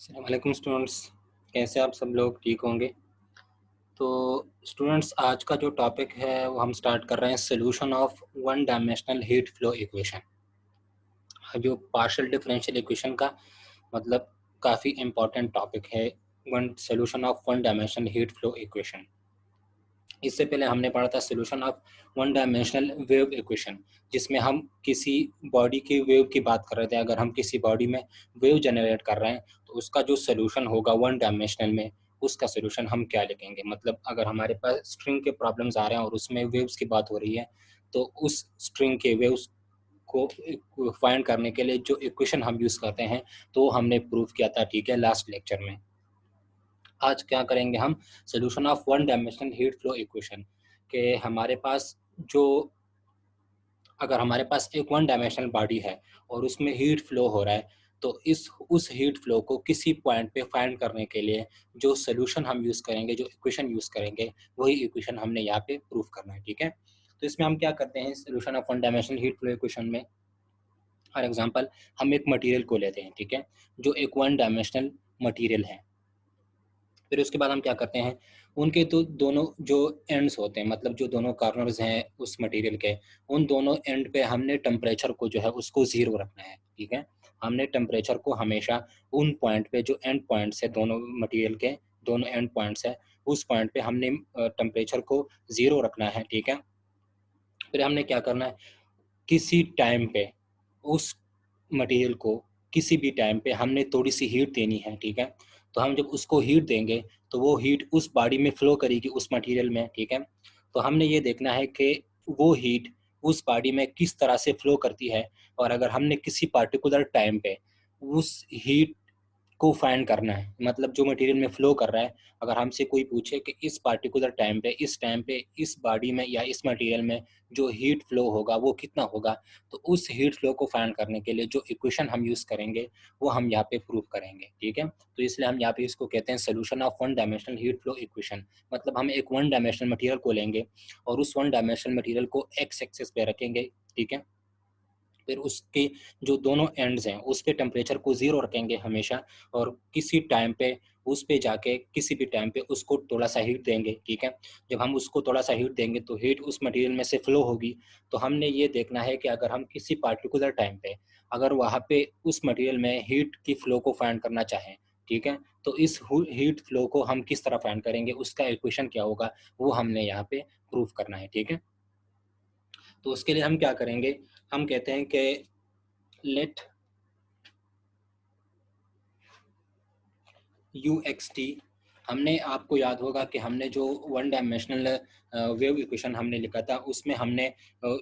अस्सलाम वालेकुम स्टूडेंट्स। कैसे आप सब लोग ठीक होंगे। तो स्टूडेंट्स, आज का जो टॉपिक है वो हम स्टार्ट कर रहे हैं solution of one dimensional heat flow equation. जो पार्शियल डिफरेंशियल इक्वेशन का मतलब काफ़ी इम्पोर्टेंट टॉपिक है, one solution of one dimensional heat flow equation. इससे पहले हमने पढ़ा था solution of one dimensional wave equation, जिसमें हम किसी बॉडी की वेव की बात कर रहे थे। अगर हम किसी बॉडी में वेव जनरेट कर रहे हैं तो उसका जो सोल्यूशन होगा वन डायमेंशनल में, उसका सोल्यूशन हम क्या लिखेंगे। मतलब अगर हमारे पास स्ट्रिंग के प्रॉब्लम्स आ रहे हैं और उसमें वेव्स की बात हो रही है, तो उस स्ट्रिंग के वेव्स को फाइंड करने के लिए जो इक्वेशन हम यूज़ करते हैं, तो हमने प्रूव किया था, ठीक है, लास्ट लेक्चर में। आज क्या करेंगे हम, solution of one dimensional heat flow equation के हमारे पास जो अगर हमारे पास एक वन डायमेंशनल बॉडी है और उसमें हीट फ्लो हो रहा है, तो इस उस हीट फ्लो को किसी पॉइंट पे फाइंड करने के लिए जो सोल्यूशन हम यूज़ करेंगे, जो इक्वेशन यूज़ करेंगे, वही इक्वेशन हमने यहाँ पे प्रूव करना है, ठीक है। तो इसमें हम क्या करते हैं, solution of one dimensional heat flow equation में फॉर एग्जांपल हम एक मटेरियल को लेते हैं, ठीक है, जो एक वन डायमेंशनल मटेरियल है। फिर उसके बाद हम क्या करते हैं, उनके तो दोनों जो एंड्स होते हैं, मतलब जो दोनों कॉर्नर्स हैं उस मटेरियल के, उन दोनों एंड पे हमने टेम्परेचर को जो है उसको ज़ीरो रखना है, ठीक है। हमने टेम्परेचर को हमेशा उन पॉइंट पे जो एंड पॉइंट्स है, दोनों मटेरियल के दोनों एंड पॉइंट्स है, उस पॉइंट पे हमने टेम्परेचर को ज़ीरो रखना है, ठीक है। फिर हमने क्या करना है, किसी टाइम पे उस मटेरियल को किसी भी टाइम पे हमने थोड़ी सी हीट देनी है, ठीक है। तो हम जब उसको हीट देंगे तो वो हीट उस बॉडी में फ्लो करेगी, उस मटेरियल में, ठीक है। तो हमने ये देखना है कि वो हीट उस बॉडी में किस तरह से फ्लो करती है, और अगर हमने किसी पार्टिकुलर टाइम पे उस हीट को फाइंड करना है, मतलब जो मटेरियल में फ्लो कर रहा है, अगर हमसे कोई पूछे कि इस पार्टिकुलर टाइम पे, इस टाइम पे इस बॉडी में या इस मटेरियल में जो हीट फ्लो होगा वो कितना होगा, तो उस हीट फ्लो को फाइंड करने के लिए जो इक्वेशन हम यूज़ करेंगे वो हम यहाँ पे प्रूव करेंगे, ठीक है। तो इसलिए हम यहाँ पे इसको कहते हैं solution of one dimensional heat flow equation. मतलब हम एक वन डायमेंशनल मटेरियल को लेंगे और उस वन डायमेंशनल मटेरियल को एक्स एक्सिस पे रखेंगे, ठीक है। फिर उसके जो दोनों एंड्स हैं उस पे टेम्परेचर को ज़ीरो रखेंगे हमेशा, और किसी टाइम पे उस पे जाके किसी भी टाइम पे उसको थोड़ा सा हीट देंगे, ठीक है। जब हम उसको थोड़ा सा हीट देंगे तो हीट उस मटेरियल में से फ्लो होगी। तो हमने ये देखना है कि अगर हम किसी पार्टिकुलर टाइम पे अगर वहाँ पे उस मटेरियल में हीट की फ्लो को फाइंड करना चाहें, ठीक है, तो इस हीट फ्लो को हम किस तरह फाइंड करेंगे, उसका इक्वेशन क्या होगा, वो हमने यहाँ पे प्रूव करना है, ठीक है। तो उसके लिए हम क्या करेंगे, हम कहते हैं कि लेट यू एक्स टी, हमने आपको याद होगा कि हमने जो वन डायमेंशनल वेव इक्वेशन हमने लिखा था उसमें हमने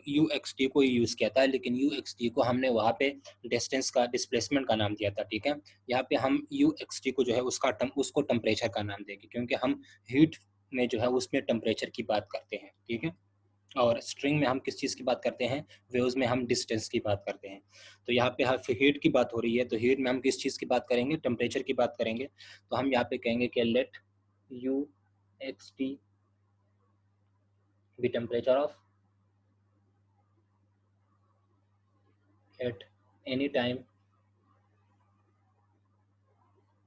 यू एक्स टी को यूज़ किया था, लेकिन यू एक्स टी को हमने वहाँ पे डिस्टेंस का डिस्प्लेसमेंट का नाम दिया था, ठीक है। यहाँ पे हम यू एक्स टी को जो है उसको टेम्परेचर का नाम देंगे, क्योंकि हम हीट में जो है उसमें टेम्परेचर की बात करते हैं, ठीक है। और स्ट्रिंग में हम किस चीज़ की बात करते हैं, वेव्स में हम डिस्टेंस की बात करते हैं। तो यहाँ पे हीट की बात हो रही है, तो हीट में हम किस चीज़ की बात करेंगे, टेम्परेचर की बात करेंगे। तो हम यहाँ पे कहेंगे कि let u x t be temperature of at any time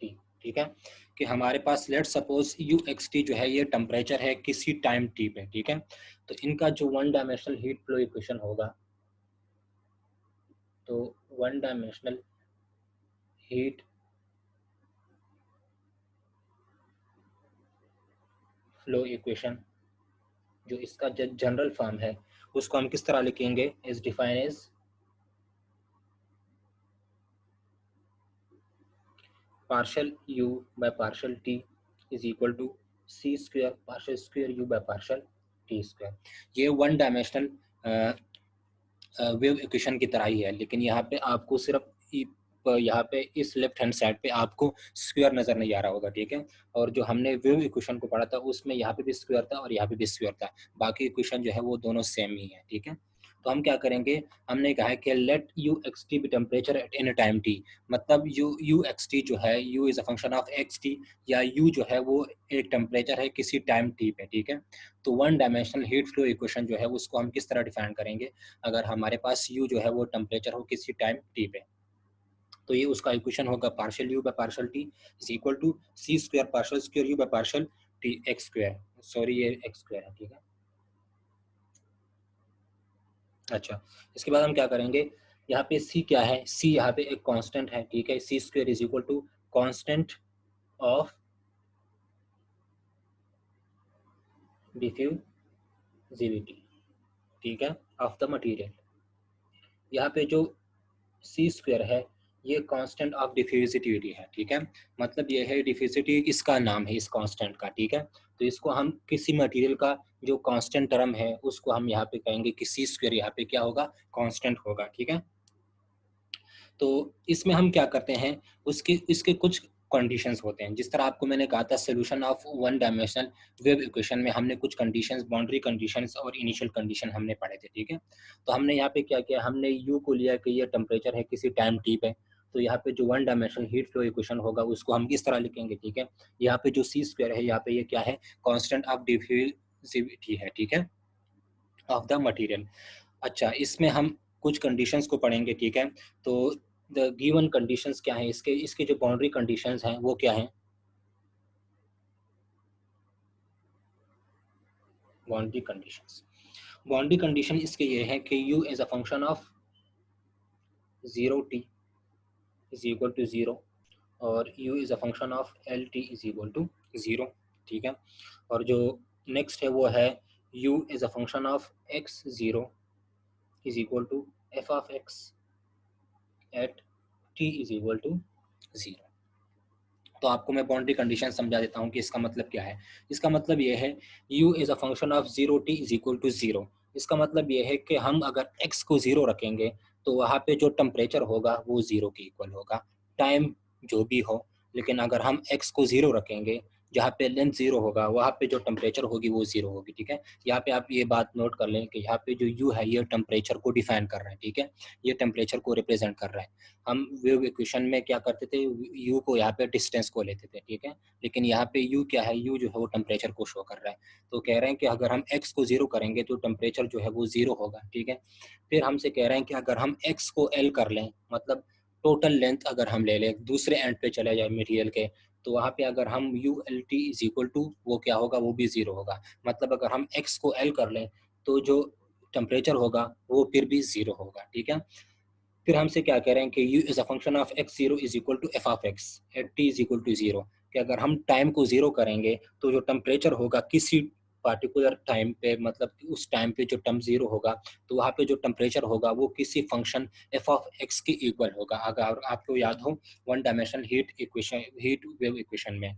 t, ठीक है। कि हमारे पास let suppose u x t जो है ये टेम्परेचर है किसी टाइम टी पे, ठीक है। तो इनका जो one dimensional heat flow equation होगा, तो one dimensional heat flow equation जो इसका जनरल फॉर्म है उसको हम किस तरह लिखेंगे, is define as partial u by partial t is equal to c square partial square u by partial t square. ये वन डायमेंशनल वेव इक्वेशन की तरह ही है, लेकिन यहाँ पे आपको सिर्फ यहाँ पे इस लेफ्ट हैंड साइड पे आपको स्क्वायर नजर नहीं आ रहा होगा, ठीक है। और जो हमने वेव इक्वेशन को पढ़ा था उसमें यहाँ पे भी स्क्वायर था और यहाँ पे भी स्क्वायर था, बाकी इक्वेशन जो है वो दोनों सेम ही है, ठीक है। तो हम क्या करेंगे, हमने कहा है कि let u x t be temperature at any time t. मतलब यू एक्स टी जो है, u is a function of x t, या यू जो है वो एक टेम्परेचर है किसी टाइम टी पे, ठीक है। तो one dimensional heat flow equation जो है उसको हम किस तरह डिफाइन करेंगे, अगर हमारे पास यू जो है वो टेम्परेचर हो किसी टाइम टी पे। तो ये उसका इक्वेशन होगा partial u by partial t is equal to c square partial square u by partial t x square, sorry ये एक्स स्क्वायर है, ठीक है। अच्छा, इसके बाद हम क्या करेंगे, यहाँ पे सी क्या है, सी यहाँ पे एक कांस्टेंट है, ठीक है। C square is equal to constant of diffusivity, ठीक है, ऑफ द मटेरियल। यहाँ पे जो सी स्क्वायर है ये कांस्टेंट ऑफ डिफ्यूजिविटी है, ठीक है। मतलब ये है डिफ्यूजिविटी इसका नाम है इस कांस्टेंट का, ठीक है। तो इसको हम किसी मटेरियल का जो कांस्टेंट टर्म है उसको हम यहाँ पे कहेंगे कि सी स्क्वायर यहाँ पे क्या होगा, कांस्टेंट होगा, ठीक है। तो इसमें हम क्या करते हैं, उसके इसके कुछ कंडीशंस होते हैं। जिस तरह आपको मैंने कहा था solution of one dimensional wave equation में हमने कुछ कंडीशंस, बाउंड्री कंडीशंस और इनिशियल कंडीशन हमने पढ़े थे, ठीक है। तो हमने यहाँ पे क्या किया, हमने यू को लिया कि ये टेम्परेचर है किसी टाइम टी पे, तो यहाँ पे जो one dimensional heat flow equation होगा उसको हम इस तरह लिखेंगे, ठीक है। यहाँ पे जो सी स्क्वायर है यहाँ पे ये क्या है, कॉन्स्टेंट ऑफ डिफ्यूजिविटी है, ठीक है, ऑफ द मटीरियल। अच्छा, इसमें हम कुछ कंडीशंस को पढ़ेंगे, ठीक है। तो द गिवन कंडीशंस क्या है, इसके इसके जो बाउंड्री कंडीशंस हैं वो क्या है, बाउंड्री कंडीशंस। बाउंड्री कंडीशन इसके ये है कि u as a function of 0t is equal to 0 और u is a function of lt is equal to 0, ठीक है। और जो नेक्स्ट है वो है u is a function of x0 is equal to f of x at t is equal to 0। तो आपको मैं बाउंड्री कंडीशन समझा देता हूँ कि इसका मतलब क्या है। इसका मतलब ये है u is a function of 0t is equal to 0। इसका मतलब ये है कि हम अगर x को 0 रखेंगे तो वहाँ पे जो टेम्परेचर होगा वो 0 के इक्वल होगा, टाइम जो भी हो। लेकिन अगर हम x को 0 रखेंगे, जहाँ पे लेंथ 0 होगा वहाँ पे जो टेम्परेचर होगी वो 0 होगी, ठीक है। यहाँ पे आप ये बात नोट कर लें कि यहाँ पे जो u है ये टेम्परेचर को डिफाइन कर रहा है, ठीक है, ये टेम्परेचर को रिप्रेजेंट कर रहा है। हम वेव इक्वेशन में क्या करते थे, u को यहाँ पे डिस्टेंस को लेते थे, ठीक है। लेकिन यहाँ पे u क्या है, u जो है वो टेम्परेचर को शो कर रहा है। तो कह रहे हैं कि अगर हम x को 0 करेंगे तो टेम्परेचर जो है वो 0 होगा, ठीक है। फिर हमसे कह रहे हैं कि अगर हम x को l कर लें, मतलब टोटल लेंथ अगर हम ले लें, दूसरे एंड पे चले जाए मटेरियल के, तो वहाँ पे अगर हम u l t is equal to वो क्या होगा, वो भी 0 होगा। मतलब अगर हम x को l कर लें तो जो टेम्परेचर होगा वो फिर भी 0 होगा, ठीक है। फिर हमसे क्या कह रहे हैं कि u is a function of x0 is equal to f of x at t is equal to 0, कि अगर हम टाइम को 0 करेंगे तो जो टेम्परेचर होगा किसी पार्टिकुलर टाइम पे, मतलब उस टाइम पे जो टर्म 0 होगा तो वहाँ पे जो टेम्परेचर होगा वो किसी फंक्शन f ऑफ x के इक्वल होगा। अगर आपको याद हो one dimensional heat equation, heat wave equation में,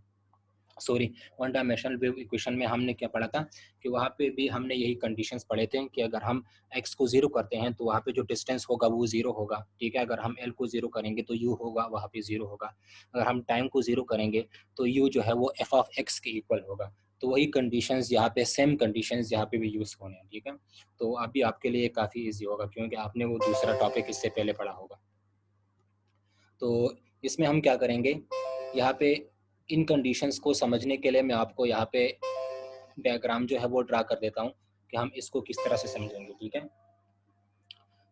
sorry, one dimensional wave equation में हमने क्या पढ़ा था कि वहाँ पे भी हमने यही कंडीशंस पढ़े थे कि अगर हम x को 0 करते हैं तो वहाँ पे जो डिस्टेंस होगा वो 0 होगा, ठीक है। अगर हम l को 0 करेंगे तो u होगा वहाँ पे 0 होगा। अगर हम टाइम को 0 करेंगे तो u जो है वो f ऑफ x के इक्वल होगा। तो वही कंडीशंस यहाँ पे, सेम कंडीशंस यहाँ पे भी यूज़ होने हैं, ठीक है। तो अभी आपके लिए काफ़ी ईजी होगा क्योंकि आपने वो दूसरा टॉपिक इससे पहले पढ़ा होगा। तो इसमें हम क्या करेंगे, यहाँ पे इन कंडीशंस को समझने के लिए मैं आपको यहाँ पे डायग्राम जो है वो ड्रा कर देता हूँ कि हम इसको किस तरह से समझेंगे, ठीक है।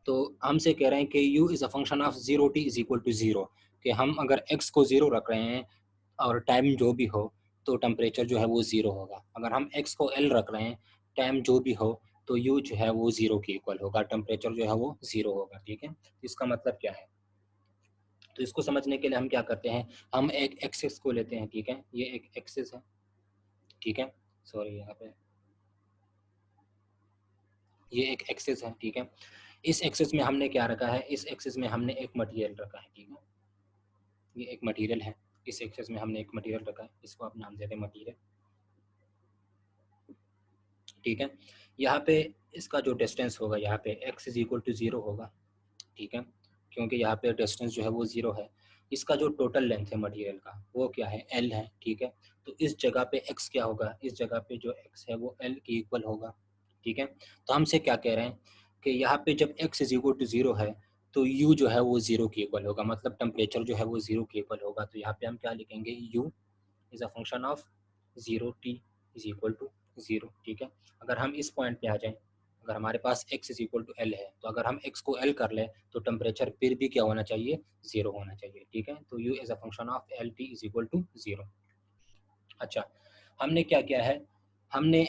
तो हमसे कह रहे हैं कि u is a function of 0t is equal to 0, कि हम अगर x को 0 रख रहे हैं और टाइम जो भी हो तो टेम्परेचर जो है वो 0 होगा। अगर हम x को l रख रहे हैं, टाइम जो भी हो, तो u जो है वो 0 के इक्वल होगा, टेम्परेचर जो है वो 0 होगा, ठीक है। इसका मतलब क्या है, तो इसको समझने के लिए हम क्या करते हैं, हम एक एक्सिस को लेते हैं, ठीक है। ये एक एक्सिस है, ठीक है, सॉरी यहाँ पे ये एक एक्सिस है, ठीक है। इस एक्सिस में हमने क्या रखा है, इस एक्सिस में हमने एक मटेरियल रखा है, ठीक है। ये एक मटेरियल है, इस एक्सिस में हमने एक मटेरियल रखा है, इसको आप नाम देते हैं मटेरियल, ठीक है। यहाँ पे इसका जो डिस्टेंस होगा, यहाँ पे x इज इक्वल टू 0 होगा, ठीक है, क्योंकि यहाँ पे डिस्टेंस जो है वो 0 है। इसका जो टोटल लेंथ है मटेरियल का वो क्या है, l है, ठीक है। तो इस जगह पे x क्या होगा, इस जगह पे जो x है वो l के इक्वल होगा, ठीक है। तो हमसे क्या कह रहे हैं कि यहाँ पे जब x इज इक्वल टू 0 है तो u जो है वो 0 के इक्वल होगा, मतलब टेम्परेचर जो है वो 0 के इक्वल होगा। तो यहाँ पे हम क्या लिखेंगे, u is a function of 0t is equal to 0, ठीक है। अगर हम इस पॉइंट पे आ जाएं, अगर हमारे पास x is equal to l है, तो अगर हम x को एल कर लें तो टेम्परेचर फिर भी क्या होना चाहिए, 0 होना चाहिए, ठीक है। तो u as a function of l t is equal to 0। अच्छा, हमने क्या किया है, हमने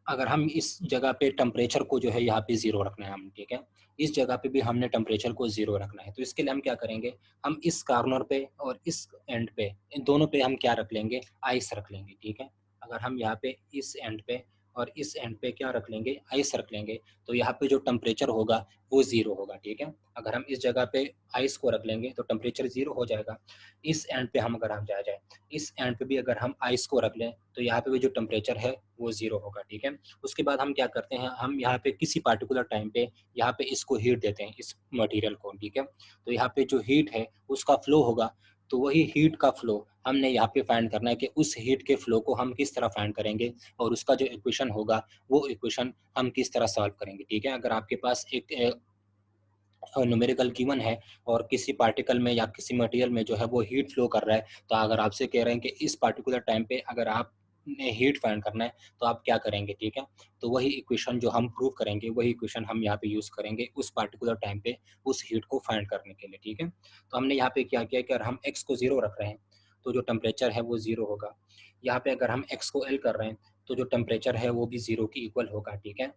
अगर हम इस जगह पे टेम्परेचर को जो है यहाँ पे 0 रखना है हम, ठीक है। इस जगह पे भी हमने टेम्परेचर को 0 रखना है, तो इसके लिए हम क्या करेंगे, हम इस कॉर्नर पे और इस एंड पे, इन दोनों पे हम क्या रख लेंगे, आइस रख लेंगे, ठीक है। अगर हम यहाँ पे इस एंड पे और इस एंड पे क्या रख लेंगे, आइस रख लेंगे, तो यहाँ पे जो टेम्परेचर होगा वो 0 होगा, ठीक है। अगर हम इस जगह पे आइस को रख लेंगे तो टेम्परेचर 0 हो जाएगा। इस एंड पे हम अगर हम जाए, इस एंड पे भी अगर हम आइस को रख लें तो यहाँ पे भी जो टेम्परेचर है वो 0 होगा, ठीक है। उसके बाद हम क्या करते हैं, हम यहाँ पे किसी पार्टिकुलर टाइम पे यहाँ पे इसको हीट देते हैं, इस मटेरियल को, ठीक है। तो यहाँ पे जो हीट है उसका फ्लो होगा, तो वही हीट का फ्लो हमने यहाँ पे फाइंड करना है कि उस हीट के फ्लो को हम किस तरह फाइंड करेंगे, और उसका जो इक्वेशन होगा वो इक्वेशन हम किस तरह सॉल्व करेंगे, ठीक है। अगर आपके पास एक न्यूमेरिकल गिवन है और किसी पार्टिकल में या किसी मटेरियल में जो है वो हीट फ्लो कर रहा है, तो अगर आपसे कह रहे हैं कि इस पार्टिकुलर टाइम पे अगर आपने हीट फाइंड करना है तो आप क्या करेंगे, ठीक है। तो वही इक्वेशन जो हम प्रूव करेंगे वही इक्वेशन हम यहाँ पे यूज करेंगे उस पार्टिकुलर टाइम पे उस हीट को फाइंड करने के लिए, ठीक है। तो हमने यहाँ पे क्या किया कि अगर हम एक्स को 0 रख रहे हैं तो जो टेम्परेचर है वो 0 होगा। यहाँ पे अगर हम एक्स को एल कर रहे हैं तो जो टेम्परेचर है वो भी 0 की इक्वल होगा, ठीक है।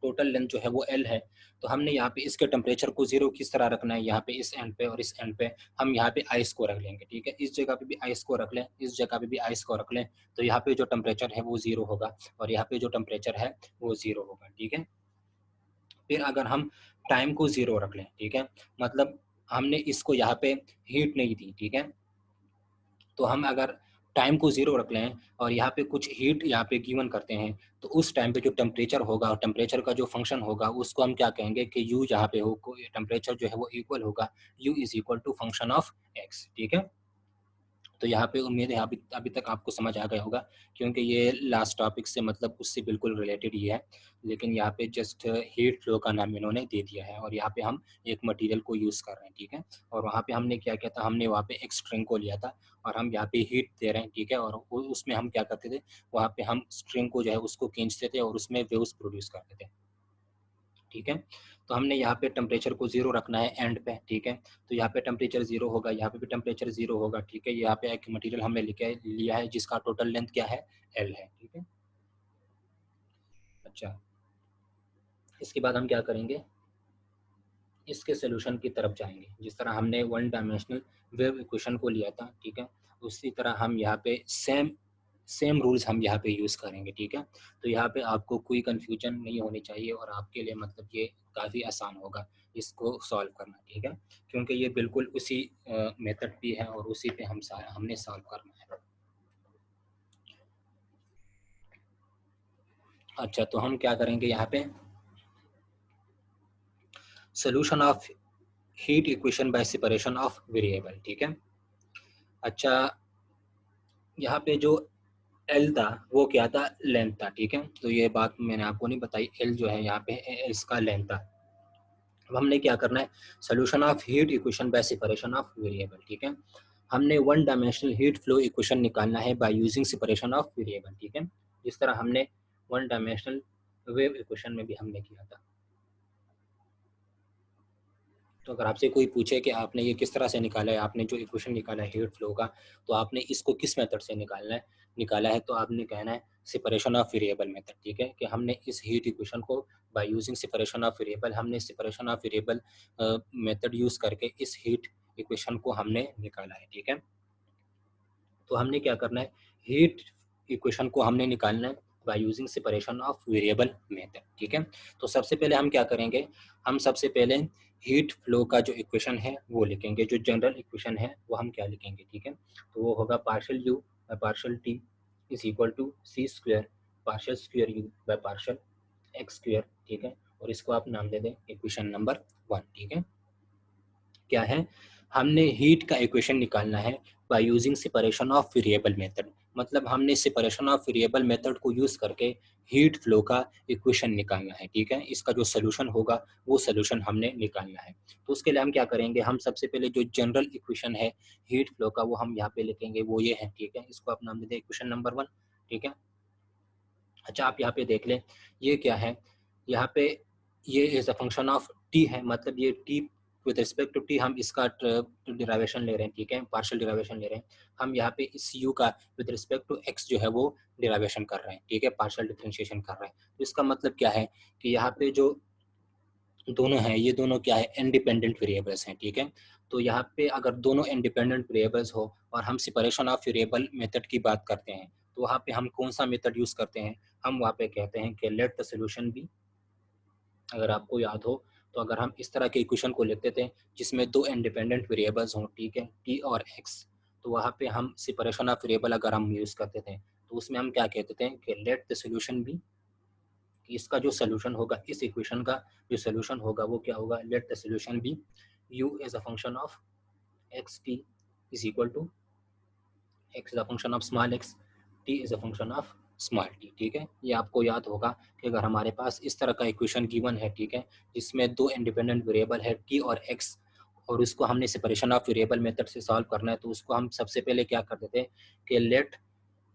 टोटल लेंथ जो है वो एल है, तो हमने यहाँ पे इसके टेम्परेचर को 0 किस तरह रखना है, यहाँ पे इस एंड पे और इस एंड पे हम यहाँ पे आइस को रख लेंगे, ठीक है। इस जगह पे भी आइस को रख लें, इस जगह पे भी आइस को रख लें, तो यहाँ पे जो टेम्परेचर है वो 0 होगा और यहाँ पे जो टेम्परेचर है वो 0 होगा, ठीक है। फिर अगर हम टाइम को 0 रख लें, ठीक है, मतलब हमने इसको यहाँ पे हीट नहीं दी, ठीक है। तो हम अगर टाइम को 0 रख लें और यहाँ पे कुछ हीट यहाँ पे गिवन करते हैं, तो उस टाइम पे जो टेम्परेचर होगा और टेम्परेचर का जो फंक्शन होगा उसको हम क्या कहेंगे कि u जहाँ पे हो, टेम्परेचर जो है वो इक्वल होगा u is equal to function of x, ठीक है। तो यहाँ पे उम्मीद है अभी तक आपको समझ आ गया होगा, क्योंकि ये लास्ट टॉपिक से मतलब उससे बिल्कुल रिलेटेड ही है, लेकिन यहाँ पे जस्ट हीट फ्लो का नाम इन्होंने दे दिया है और यहाँ पे हम एक मटेरियल को यूज़ कर रहे हैं, ठीक है। और वहाँ पे हमने क्या किया था, हमने वहाँ पे एक स्ट्रिंग को लिया था और हम यहाँ पे हीट दे रहे हैं, ठीक है। और उसमें हम क्या करते थे, वहाँ पे हम स्ट्रिंग को जो है उसको खींचते थे और उसमें वेव्स प्रोड्यूस करते थे, ठीक है। तो हमने यहाँ पे टेम्परेचर को 0 रखना है एंड पे, ठीक है। तो यहाँ पे टेम्परेचर 0 होगा, यहाँ पे भी टेम्परेचर 0 होगा, ठीक है। यहाँ पे एक मटेरियल हमने लिया है जिसका टोटल लेंथ क्या है, एल है, ठीक है। अच्छा, इसके बाद हम क्या करेंगे, इसके सोल्यूशन की तरफ जाएंगे। जिस तरह हमने वन डायमेंशनल वेव इक्वेशन को लिया था, ठीक है, उसी तरह हम यहाँ पे सेम रूल्स हम यहाँ पे यूज़ करेंगे, ठीक है। तो यहाँ पे आपको कोई कंफ्यूजन नहीं होनी चाहिए और आपके लिए मतलब ये काफ़ी आसान होगा इसको सॉल्व करना, ठीक है, क्योंकि ये बिल्कुल उसी मेथड भी है और उसी पे हमने सॉल्व करना है। अच्छा, तो हम क्या करेंगे यहाँ पे, solution of heat equation by separation of variable, ठीक है। अच्छा, यहाँ पे जो एल था वो क्या था, लेंथ था, ठीक है। तो ये बात मैंने आपको नहीं बताई, एल जो है यहाँ पे इसका लेंथ था। अब हमने क्या करना है, solution of heat equation by separation of variable, ठीक है। हमने one dimensional heat flow equation निकालना है bye using separation of variable, ठीक है। जिस तरह हमने वन डायमेंशनल वेव इक्वेशन में भी हमने किया था। तो अगर आपसे कोई पूछे कि आपने ये किस तरह से निकाला है, आपने जो इक्वेशन निकाला है हीट फ्लो का, तो आपने इसको किस मेथड से निकाला है, तो आपने कहना है सेपरेशन ऑफ वेरिएबल मेथड, ठीक है। कि हमने इस हीट इक्वेशन को by using separation of variable, हमने separation of variable method use करके इस हीट इक्वेशन को हमने निकाला है, ठीक है। तो हमने क्या करना है, हीट इक्वेशन को हमने निकालना है bye using separation of variable method, ठीक है। तो सबसे पहले हम क्या करेंगे, हम सबसे पहले हीट फ्लो का जो इक्वेशन है वो लिखेंगे, जो जनरल इक्वेशन है वो हम क्या लिखेंगे, ठीक है। तो वो होगा partial u by partial t is equal to c square partial square u by partial x square, ठीक है। और इसको आप नाम दे दें इक्वेशन नंबर 1, ठीक है। क्या है, हमने हीट का इक्वेशन निकालना है bye using separation of variable method, मतलब हमने सेपरेशन ऑफ वेरिएबल मेथड को यूज करके हीट फ्लो का इक्वेशन निकालना है, ठीक है। इसका जो सोल्यूशन होगा वो सोल्यूशन हमने निकालना है। तो उसके लिए हम क्या करेंगे, हम सबसे पहले जो जनरल इक्वेशन है हीट फ्लो का वो हम यहाँ पे लिखेंगे, वो ये है, ठीक है। इसको आप नाम दे दें इक्वेशन नंबर 1, ठीक है। अच्छा, आप यहाँ पे देख लें ये क्या है, यहाँ पे ये is a function of t है, मतलब ये t with respect to t हम इसका डिराइवेशन ले रहे हैं, ठीक है, पार्शियल डिराइवेशन ले रहे हैं। हम यहाँ पे इस u का विद रिस्पेक्ट टू x जो है वो डिराइवेशन कर रहे हैं, ठीक है, पार्शियल डिफरेंशिएशन कर रहे हैं। तो इसका मतलब क्या है कि यहाँ पे जो दोनों हैं, ये दोनों क्या है, इंडिपेंडेंट वेरिएबल्स हैं, ठीक है। तो यहाँ पे अगर दोनों इंडिपेंडेंट वेरिएबल्स हो और हम सेपरेशन ऑफ वेरिएबल मेथड की बात करते हैं, तो वहाँ पे हम कौन सा मेथड यूज करते हैं, हम वहाँ पे कहते हैं कि लेट द सोल्यूशन बी। अगर आपको याद हो तो अगर हम इस तरह के इक्वेशन को लिखते थे जिसमें दो इंडिपेंडेंट वेरिएबल्स हों, ठीक है, टी और एक्स, तो वहाँ पे हम सेपरेशन ऑफ वेरिएबल अगर हम यूज़ करते थे तो उसमें हम क्या कहते थे कि लेट द सोल्यूशन बी, कि इसका जो सोल्यूशन होगा, इस इक्वेशन का जो सोल्यूशन होगा वो क्या होगा, let the solution be u as a function of x t is equal to x is a function of small x, t is a function of small t, ठीक है। ये आपको याद होगा कि अगर हमारे पास इस तरह का इक्वेशन गिवन है, ठीक है, जिसमें दो इंडिपेंडेंट वेरिएबल है टी और एक्स, और उसको हमने सेपरेशन ऑफ वेरिएबल मेथड से सॉल्व करना है, तो उसको हम सबसे पहले क्या करते थे कि let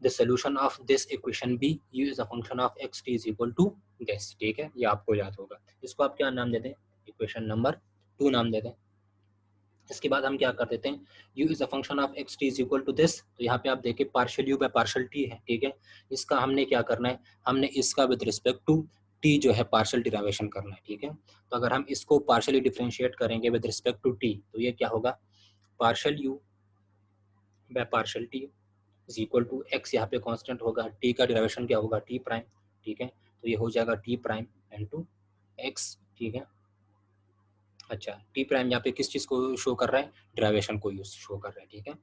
the solution of this equation be u is a function of x t is equal to this, ठीक है। ये आपको याद होगा। इसको आप क्या नाम देते हैं, इक्वेशन नंबर 2 नाम देते हैं। इसके बाद हम क्या कर देते हैं, u is a function of x t is equal to this. तो यहाँ पे आप देखिए partial u by partial t है, ठीक है। इसका हमने क्या करना है, हमने इसका विद रिस्पेक्ट टू t जो है पार्शियल डिराइवेशन करना है, ठीक है। तो अगर हम इसको पार्शियली डिफरेंशिएट करेंगे विद रिस्पेक्ट टू t, तो ये क्या होगा, partial u by partial t is equal to x, यहाँ पे कांस्टेंट होगा, t का डिराइवेशन क्या होगा, t प्राइम, ठीक है। तो ये हो जाएगा t प्राइम इनटू x, ठीक है। अच्छा, टी प्राइम यहाँ पे किस चीज़ को शो कर रहा है, डिराइवेशन को यूज शो कर रहा है, ठीक है।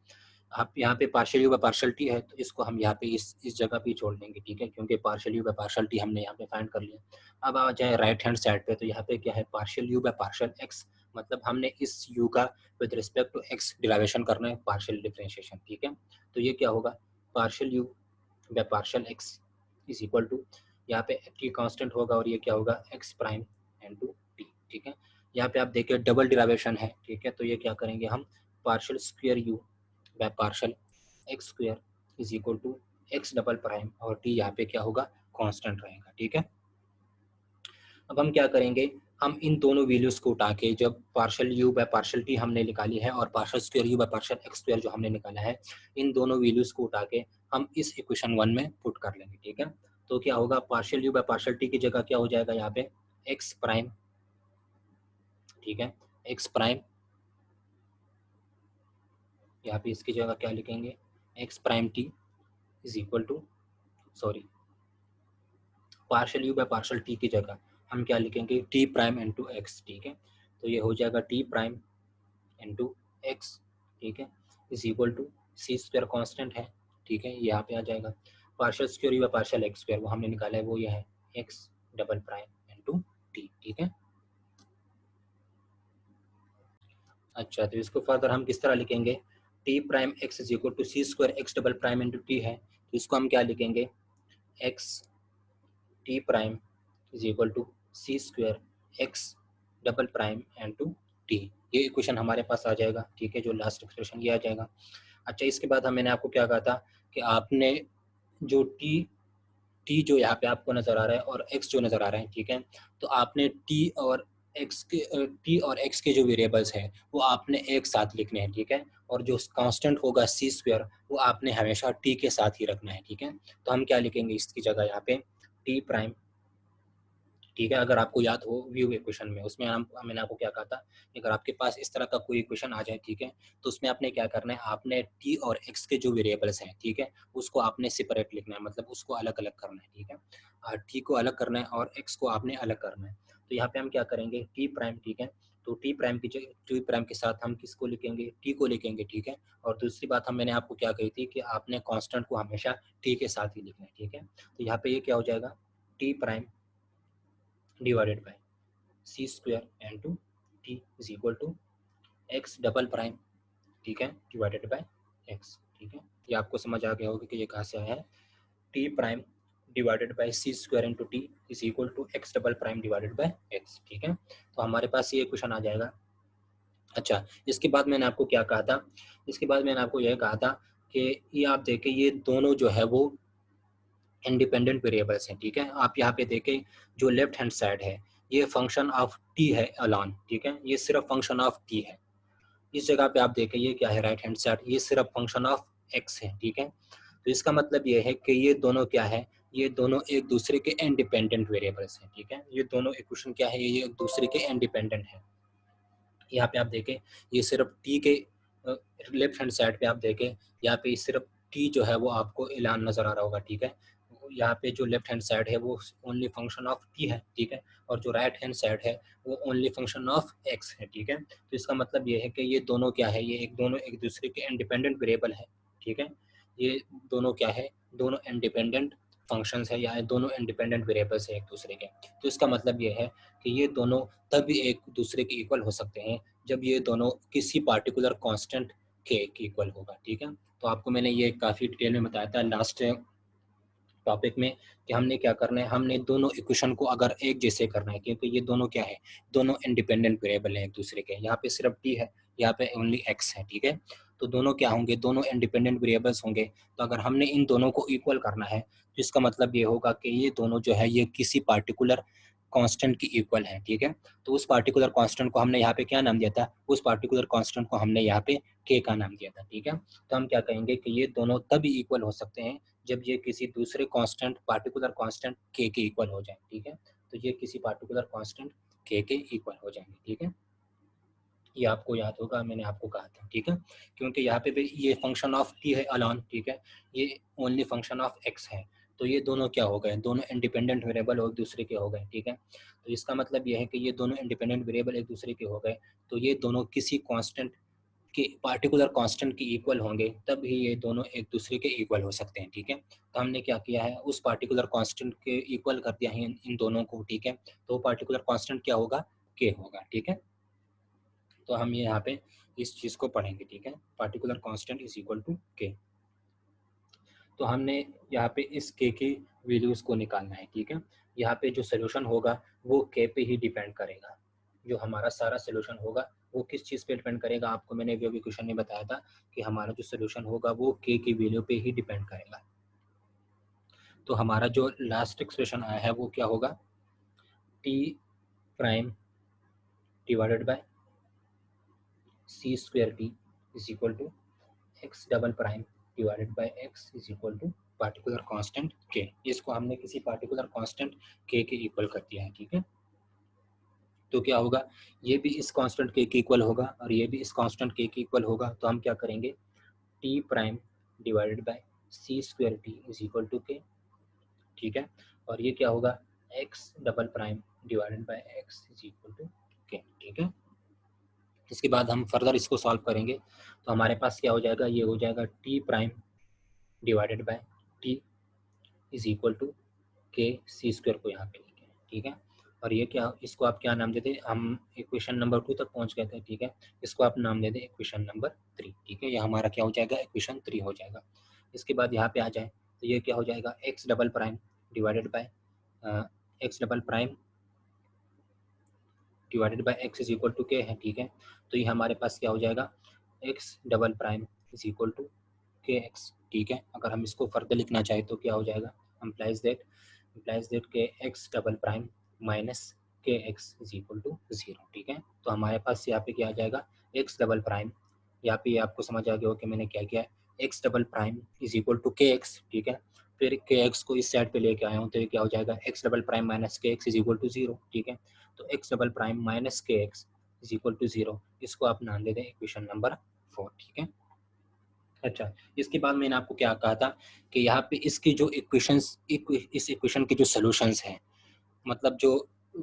आप यहाँ पे partial u by partial T है, तो इसको हम यहाँ पे इस जगह पे छोड़ देंगे, ठीक है, क्योंकि partial u by partial T हमने यहाँ पे फाइंड कर लिया। अब आ जाए राइट हैंड साइड पे, तो यहाँ पे क्या है, partial u by partial x, मतलब हमने इस यू का with respect to x derivation करना है, पार्शियल डिफरेंशिएशन, ठीक है। तो ये क्या होगा, partial u by partial x is equal to, यहाँ पे टी कांस्टेंट होगा और ये क्या होगा, एक्स प्राइम इनटू टी, ठीक है। यहाँ पे आप देखिए डबल डिराइवेशन है, ठीक है। तो ये क्या करेंगे हम, partial square u by partial x square is equal to x double prime, और टी यहाँ पे क्या होगा, कांस्टेंट रहेगा, ठीक है। अब हम क्या करेंगे, हम इन दोनों वैल्यूज को उठा के, जब partial u by partial T हमने निकाली है और partial square u by partial x square जो हमने निकाला है, इन दोनों वैल्यूज को उठा के हम इस इक्वेशन 1 में पुट कर लेंगे, ठीक है। तो क्या होगा, partial u by partial t की जगह क्या हो जाएगा, यहाँ पे एक्स प्राइम, ठीक है, एक्स प्राइम, यहाँ पे इसकी जगह क्या लिखेंगे, x prime t is equal to, sorry, partial u by partial t की जगह हम क्या लिखेंगे, टी प्राइम इंटू एक्स, ठीक है। तो ये हो जाएगा टी प्राइम इंटू एक्स, ठीक है, is equal to c square constant है, ठीक है, यहाँ पे आ जाएगा partial square u by partial x square, वो हमने निकाला है, वो ये है x double prime into t, ठीक है। अच्छा, तो इसको फर्दर हम किस तरह लिखेंगे, t prime x is equal to c square x double prime into t है, तो इसको हम क्या लिखेंगे, x t prime is equal to c square x double prime into t. ये इक्वेशन हमारे पास आ जाएगा, ठीक है, जो लास्ट एक्सप्रेशन ये आ जाएगा। अच्छा, इसके बाद मैंने आपको क्या कहा था कि आपने जो टी जो यहाँ पे आपको नज़र आ रहा है और एक्स जो नज़र आ रहा है, ठीक है, तो आपने टी और एक्स के जो वेरिएबल्स हैं वो आपने एक साथ लिखने हैं, ठीक है, और जो कांस्टेंट होगा सी स्क्वायर वो आपने हमेशा टी के साथ ही रखना है, ठीक है। तो हम क्या लिखेंगे इसकी जगह यहाँ पे, टी प्राइम, ठीक है। अगर आपको याद हो व्यू इक्वेशन में, उसमें हम मैंने आपको क्या कहा था कि अगर आपके पास इस तरह का कोई इक्वेशन आ जाए, ठीक है, तो उसमें आपने क्या करना है, आपने टी और एक्स के जो वेरिएबल्स हैं, ठीक है, उसको आपने सेपरेट लिखना है, मतलब उसको अलग अलग करना है, ठीक है। टी को अलग करना है और एक्स को आपने अलग करना है। तो यहाँ पे हम क्या करेंगे, टी प्राइम, ठीक है, तो टी प्राइम की जगह टी प्राइम के साथ हम किसको लिखेंगे, टी को लिखेंगे, ठीक है। और दूसरी बात मैंने आपको क्या कही थी कि आपने कांस्टेंट को हमेशा टी के साथ ही लिखना है, ठीक है। तो यहाँ पे ये क्या हो जाएगा, t prime divided by c square into t is equal to x double prime, ठीक है, डिवाइडेड बाय एक्स, ठीक है। ये आपको समझ आ गया होगा कि ये कहाँ से आया है, t prime divided by c square into t is equal to x double prime divided by x, ठीक है। तो हमारे पास ये क्वेश्चन आ जाएगा। अच्छा, इसके बाद मैंने आपको क्या कहा था, इसके बाद मैंने आपको यह कहा था कि ये आप देखें, ये दोनों जो है वो इंडिपेंडेंट वेरिएबल्स हैं, ठीक है। आप यहाँ पे देखें जो लेफ्ट हैंड साइड है ये फंक्शन ऑफ टी है अलोन, ठीक है, ये सिर्फ फंक्शन ऑफ टी है। इस जगह पे आप देखें ये क्या है, राइट हैंड साइड, ये सिर्फ फंक्शन ऑफ एक्स है, ठीक है। तो इसका मतलब ये है कि ये दोनों क्या है, ये दोनों एक दूसरे के इंडिपेंडेंट वेरिएबल्स हैं, ठीक है। ये दोनों इक्वेशन क्या है, ये एक दूसरे के इंडिपेंडेंट है। यहाँ पे आप देखें ये सिर्फ टी के लेफ्ट हैंड साइड पे आप देखें, यहाँ पे सिर्फ टी जो है वो आपको एलान नजर आ रहा होगा, ठीक है। यहाँ पे जो लेफ्ट हैंड साइड है वो ओनली फंक्शन ऑफ टी है, ठीक है, और जो राइट हैंड साइड है वो ओनली फंक्शन ऑफ एक्स है, ठीक है। तो इसका मतलब ये है कि ये दोनों क्या है, ये दोनों एक दूसरे के इंडिपेंडेंट वेरिएबल है, ठीक है। ये दोनों क्या है, दोनों इंडिपेंडेंट फंक्शंस है या दोनों इंडिपेंडेंट वेरिएबल्स है एक दूसरे के। तो इसका मतलब ये है कि ये दोनों तभी एक दूसरे के इक्वल हो सकते हैं जब ये दोनों किसी पार्टिकुलर कांस्टेंट के इक्वल होगा, ठीक है। तो आपको मैंने ये काफ़ी डिटेल में बताया था लास्ट टॉपिक में कि हमने क्या करना है, हमने दोनों इक्वेशन को अगर एक जैसे करना है, क्योंकि ये दोनों क्या है, दोनों इंडिपेंडेंट वेरिएबल हैं एक दूसरे के। यहाँ पे सिर्फ टी है, यहाँ पे ओनली एक्स है, ठीक है। तो दोनों क्या होंगे, दोनों इंडिपेंडेंट वेरिएबल्स होंगे। तो अगर हमने इन दोनों को इक्वल करना है तो इसका मतलब ये होगा कि ये दोनों जो है ये किसी पार्टिकुलर कांस्टेंट की इक्वल है, ठीक है। तो उस पार्टिकुलर कांस्टेंट को हमने यहाँ पे क्या नाम दिया था, उस पार्टिकुलर कांस्टेंट को हमने यहाँ पे के का नाम दिया था, ठीक है। तो हम क्या कहेंगे कि ये दोनों तभी इक्वल हो सकते हैं जब ये किसी दूसरे कांस्टेंट पार्टिकुलर कांस्टेंट के इक्वल हो जाए, ठीक है। तो ये किसी पार्टिकुलर कांस्टेंट के इक्वल हो जाएंगे, ठीक है। ये आपको याद होगा, मैंने आपको कहा था, ठीक है। क्योंकि यहाँ पे भी ये फंक्शन ऑफ टी है अलोन, ठीक है, ये ओनली फंक्शन ऑफ एक्स है। तो ये दोनों क्या हो गए, दोनों इंडिपेंडेंट वेरिएबल एक दूसरे के हो गए, ठीक है। तो इसका मतलब ये है कि ये दोनों इंडिपेंडेंट वेरिएबल एक दूसरे के हो गए, तो ये दोनों किसी कांस्टेंट के पार्टिकुलर कांस्टेंट के इक्वल होंगे, तब ही ये दोनों एक दूसरे के इक्वल हो सकते हैं, ठीक है। तो हमने क्या किया है, उस पार्टिकुलर कांस्टेंट के इक्वल कर दिया है इन दोनों को, ठीक है। तो पार्टिकुलर कांस्टेंट क्या होगा, के होगा, ठीक है। तो हम ये यहाँ पे इस चीज़ को पढ़ेंगे, ठीक है, particular constant is equal to k. तो हमने यहाँ पे इस के की वैल्यूज़ को निकालना है, ठीक है। यहाँ पे जो सोल्यूशन होगा वो के पे ही डिपेंड करेगा। जो हमारा सारा सोल्यूशन होगा वो किस चीज़ पे डिपेंड करेगा, आपको मैंने वेव इक्वेशन में बताया था कि हमारा जो सोल्यूशन होगा वो के की वैल्यू पे ही डिपेंड करेगा। तो हमारा जो लास्ट एक्सप्रेशन आया है वो क्या होगा, t prime divided by c square t is equal to x double prime divided by x is equal to particular constant k. इसको हमने किसी पार्टिकुलर कांस्टेंट के इक्वल कर दिया है, ठीक है। तो क्या होगा, ये भी इस कांस्टेंट के इक्वल होगा और ये भी इस कांस्टेंट के इक्वल होगा। तो हम क्या करेंगे, t prime divided by c square t is equal to k, ठीक है। और ये क्या होगा, x double prime divided by x is equal to k, ठीक है। इसके बाद हम फर्दर इसको सॉल्व करेंगे तो हमारे पास क्या हो जाएगा, ये हो जाएगा t prime divided by t is equal to k c square को यहाँ पे लिखे, ठीक है। और ये क्या, इसको आप क्या नाम देते, हम इक्वेशन नंबर 2 तक पहुँच गए थे, ठीक है। इसको आप नाम दे दें इक्वेशन नंबर 3, ठीक है। ये हमारा क्या हो जाएगा, इक्वेशन 3 हो जाएगा। इसके बाद यहाँ पे आ जाए तो ये क्या हो जाएगा, x double prime divided by x double prime divided by x is equal to k है, ठीक है। तो ये हमारे पास क्या हो जाएगा, x double prime is equal to k x, ठीक है। अगर हम इसको फर्दर लिखना चाहें तो क्या हो जाएगा, implies that के एक्स डबल प्राइम माइनस के एक्स इज इक्वल टू 0, ठीक है। तो हमारे पास यहाँ पे क्या आ जाएगा, एक्स डबल प्राइम, यहाँ पे आपको समझ आ गया हो कि मैंने क्या किया, x double prime is equal to k x, ठीक है। फिर के एक्स को इस साइड पे लेके आया हूँ तो ये क्या हो जाएगा, एक्स डबल प्राइम माइनस के एक्स इज इक्वल टू 0, ठीक है। तो एक्स डबल प्राइम माइनस के एक्स इज इक्वल टू 0, इसको आप नाम दे दें इक्वेशन नंबर 4, ठीक है। अच्छा, इसके बाद मैंने आपको क्या कहा था कि यहाँ पे इसकी जो इक्वेशंस, इस इक्वेशन के जो सॉल्यूशंस हैं, मतलब जो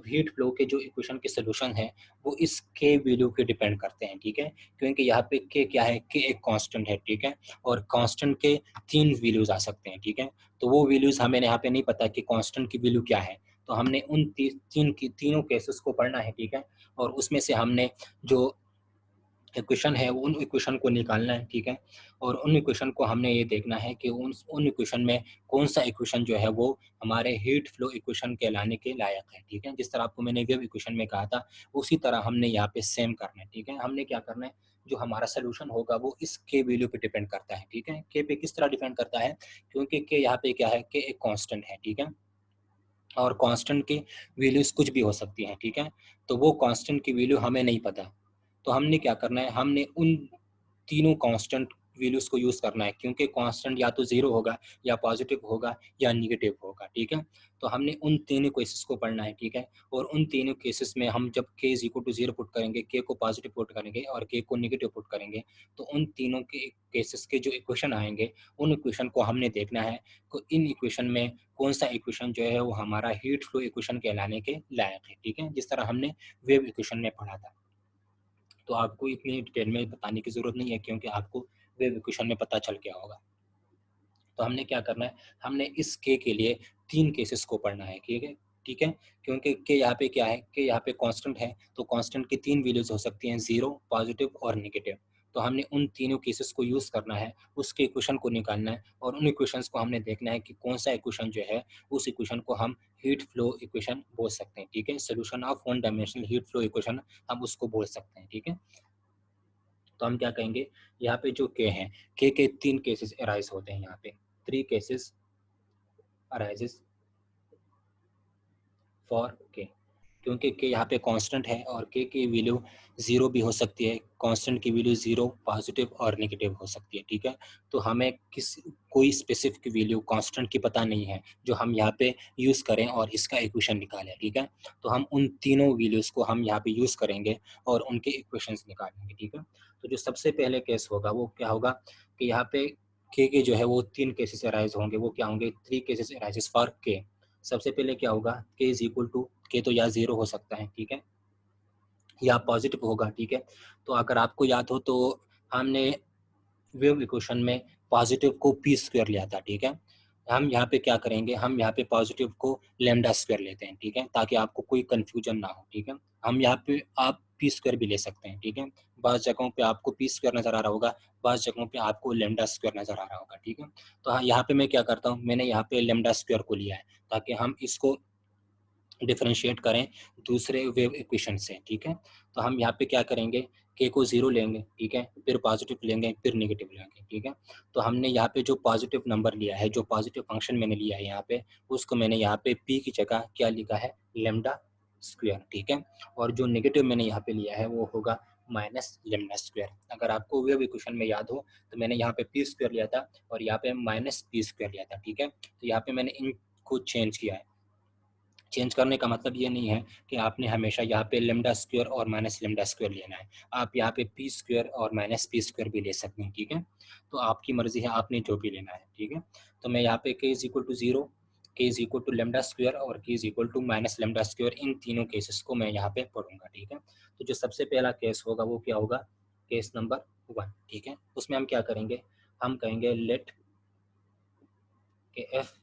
हीट फ्लो के जो इक्वेशन के सॉल्यूशन है वो इस के वैल्यू पे डिपेंड करते हैं, ठीक है। क्योंकि यहाँ पे के क्या है, के एक कांस्टेंट है, ठीक है। और कांस्टेंट के 3 वैल्यूज आ सकते हैं, ठीक है। तो वो वैल्यूज हमें यहाँ पे नहीं पता कि कांस्टेंट की वैल्यू क्या है, तो हमने उन तीनों केसेस को पढ़ना है, ठीक है। और उसमें से हमने जो इक्वेशन है उन इक्वेशन को निकालना है, ठीक है। और उन इक्वेशन को हमने ये देखना है कि उन इक्वेशन में कौन सा इक्वेशन जो है वो हमारे हीट फ्लो इक्वेशन कहलाने के लायक है, ठीक है। जिस तरह आपको मैंने वेव इक्वेशन में कहा था उसी तरह हमने यहाँ पे सेम करना है, ठीक है। हमने क्या करना है, जो हमारा सोल्यूशन होगा वो इस के वैल्यू पे डिपेंड करता है, ठीक है। के पे किस तरह डिपेंड करता है, क्योंकि के यहाँ पे क्या है, के एक कॉन्स्टेंट है, ठीक है। और कांस्टेंट की वैल्यूज कुछ भी हो सकती हैं, ठीक है। तो वो कांस्टेंट की वैल्यू हमें नहीं पता, तो हमने क्या करना है, हमने उन तीनों कांस्टेंट वैल्यूज को यूज करना है, क्योंकि कांस्टेंट या तो जीरो होगा या पॉजिटिव होगा या निगेटिव होगा, ठीक है। तो हमने उन तीनों केसेस को पढ़ना है, ठीक है। और उन तीनों केसेस में हम जब k is equal to zero put करेंगे, k को पॉजिटिव पुट करेंगे और k को निगेटिव पुट करेंगे, तो उन तीनों के केसेस के जो इक्वेशन आएंगे, उन इक्वेशन को हमने देखना है कि इन इक्वेशन में कौन सा इक्वेशन जो है वो हमारा हीट फ्लो इक्वेशन कहलाने के लायक है, ठीक है, जिस तरह हमने वेव इक्वेशन में पढ़ा था। तो आपको इतनी डिटेल में बताने की ज़रूरत नहीं है, क्योंकि आपको वेव इक्वेशन में पता चल गया होगा। तो हमने क्या करना है, हमने इस के लिए 3 केसेस को पढ़ना है, ठीक है, ठीक है। क्योंकि के यहाँ पे क्या है, के यहाँ पे कांस्टेंट है, तो कांस्टेंट की 3 वैल्यूज हो सकती हैं, 0, पॉजिटिव और नेगेटिव। तो हमने उन तीनों केसेस को यूज़ करना है, उसके इक्वेशन को निकालना है, और उन इक्वेशंस को हमने देखना है कि कौन सा इक्वेशन जो है, उस इक्वेशन को हम हीट फ्लो इक्वेशन बोल सकते हैं, ठीक है। Solution of one dimensional heat flow equation हम उसको बोल सकते हैं, ठीक है। तो हम क्या कहेंगे, यहाँ पे जो के हैं, के 3 केसेस अराइज होते हैं, यहाँ पे 3 केसेस अराइजेस फॉर के, क्योंकि के यहाँ पे कांस्टेंट है और के की वैल्यू जीरो भी हो सकती है, कांस्टेंट की वैल्यू जीरो, पॉजिटिव और नेगेटिव हो सकती है, ठीक है। तो हमें कोई स्पेसिफिक वैल्यू कांस्टेंट की पता नहीं है जो हम यहाँ पे यूज़ करें और इसका इक्वेशन निकालें, ठीक है। तो हम उन तीनों वैल्यूज़ को हम यहाँ पे यूज़ करेंगे और उनके इक्वेशंस निकालेंगे, ठीक है। तो जो सबसे पहले केस होगा वो क्या होगा कि यहाँ पे के जो है वो 3 केसेस अराइज होंगे, वो क्या होंगे, 3 केसेस अराइजेस फॉर के। सबसे पहले क्या होगा, के इज इक्वल टू, के तो या जीरो हो सकता है, ठीक है, या पॉजिटिव होगा, ठीक है। तो अगर आपको याद हो तो हमने वेव इक्वेशन में पॉजिटिव को पी स्क्वायर लिया था, ठीक है। हम यहाँ पे क्या करेंगे, हम यहाँ पे पॉजिटिव को लेमडा स्क्वायर लेते हैं, ठीक है, ताकि आपको कोई कंफ्यूजन ना हो, ठीक है। हम यहाँ पे आप पी स्क्वायर भी ले सकते हैं, ठीक है। बाज़ जगहों पे आपको पी स्क्वायर नज़र आ रहा होगा, बाज़ जगहों पे आपको लेमडा स्क्वायर नज़र आ रहा होगा, ठीक है। तो हाँ, यहाँ पे मैं क्या करता हूँ, मैंने यहाँ पे लेमडा स्क्वायर को लिया है ताकि हम इसको डिफरेंशिएट करें दूसरे वेव इक्वेशन से, ठीक है। तो हम यहाँ पे क्या करेंगे, के को जीरो लेंगे, ठीक है, फिर पॉजिटिव लेंगे, फिर नेगेटिव लेंगे, ठीक है। तो हमने यहाँ पे जो पॉजिटिव नंबर लिया है, जो पॉजिटिव फंक्शन मैंने लिया है यहाँ पे, उसको मैंने यहाँ पे पी की जगह क्या लिखा है, लेमडा स्क्वायर, ठीक है। और जो नेगेटिव मैंने यहाँ पे लिया है वो होगा माइनस लेमडा स्क्वायर। अगर आपको वेव इक्वेशन में याद हो तो मैंने यहाँ पे पी स्क्वायर लिया था और यहाँ पे माइनस पी स्क्वायर लिया था, ठीक है। तो यहाँ पे मैंने इनको चेंज किया है। चेंज करने का मतलब ये नहीं है कि आपने हमेशा यहाँ पे लेमडा स्क्वायर और माइनस लेमडा स्क्वायर लेना है, आप यहाँ पे पी स्क्वायर और माइनस पी स्क्वायर भी ले सकते हैं, ठीक है। तो आपकी मर्जी है, आपने जो भी लेना है, ठीक है। तो मैं यहाँ पे k is equal to zero, k is equal to lambda square और k is equal to minus lambda square, इन तीनों केसेस को मैं यहाँ पे पढ़ूंगा, ठीक है। तो जो सबसे पहला केस होगा वो क्या होगा, केस नंबर 1, ठीक है। उसमें हम क्या करेंगे, हम कहेंगे लेट के F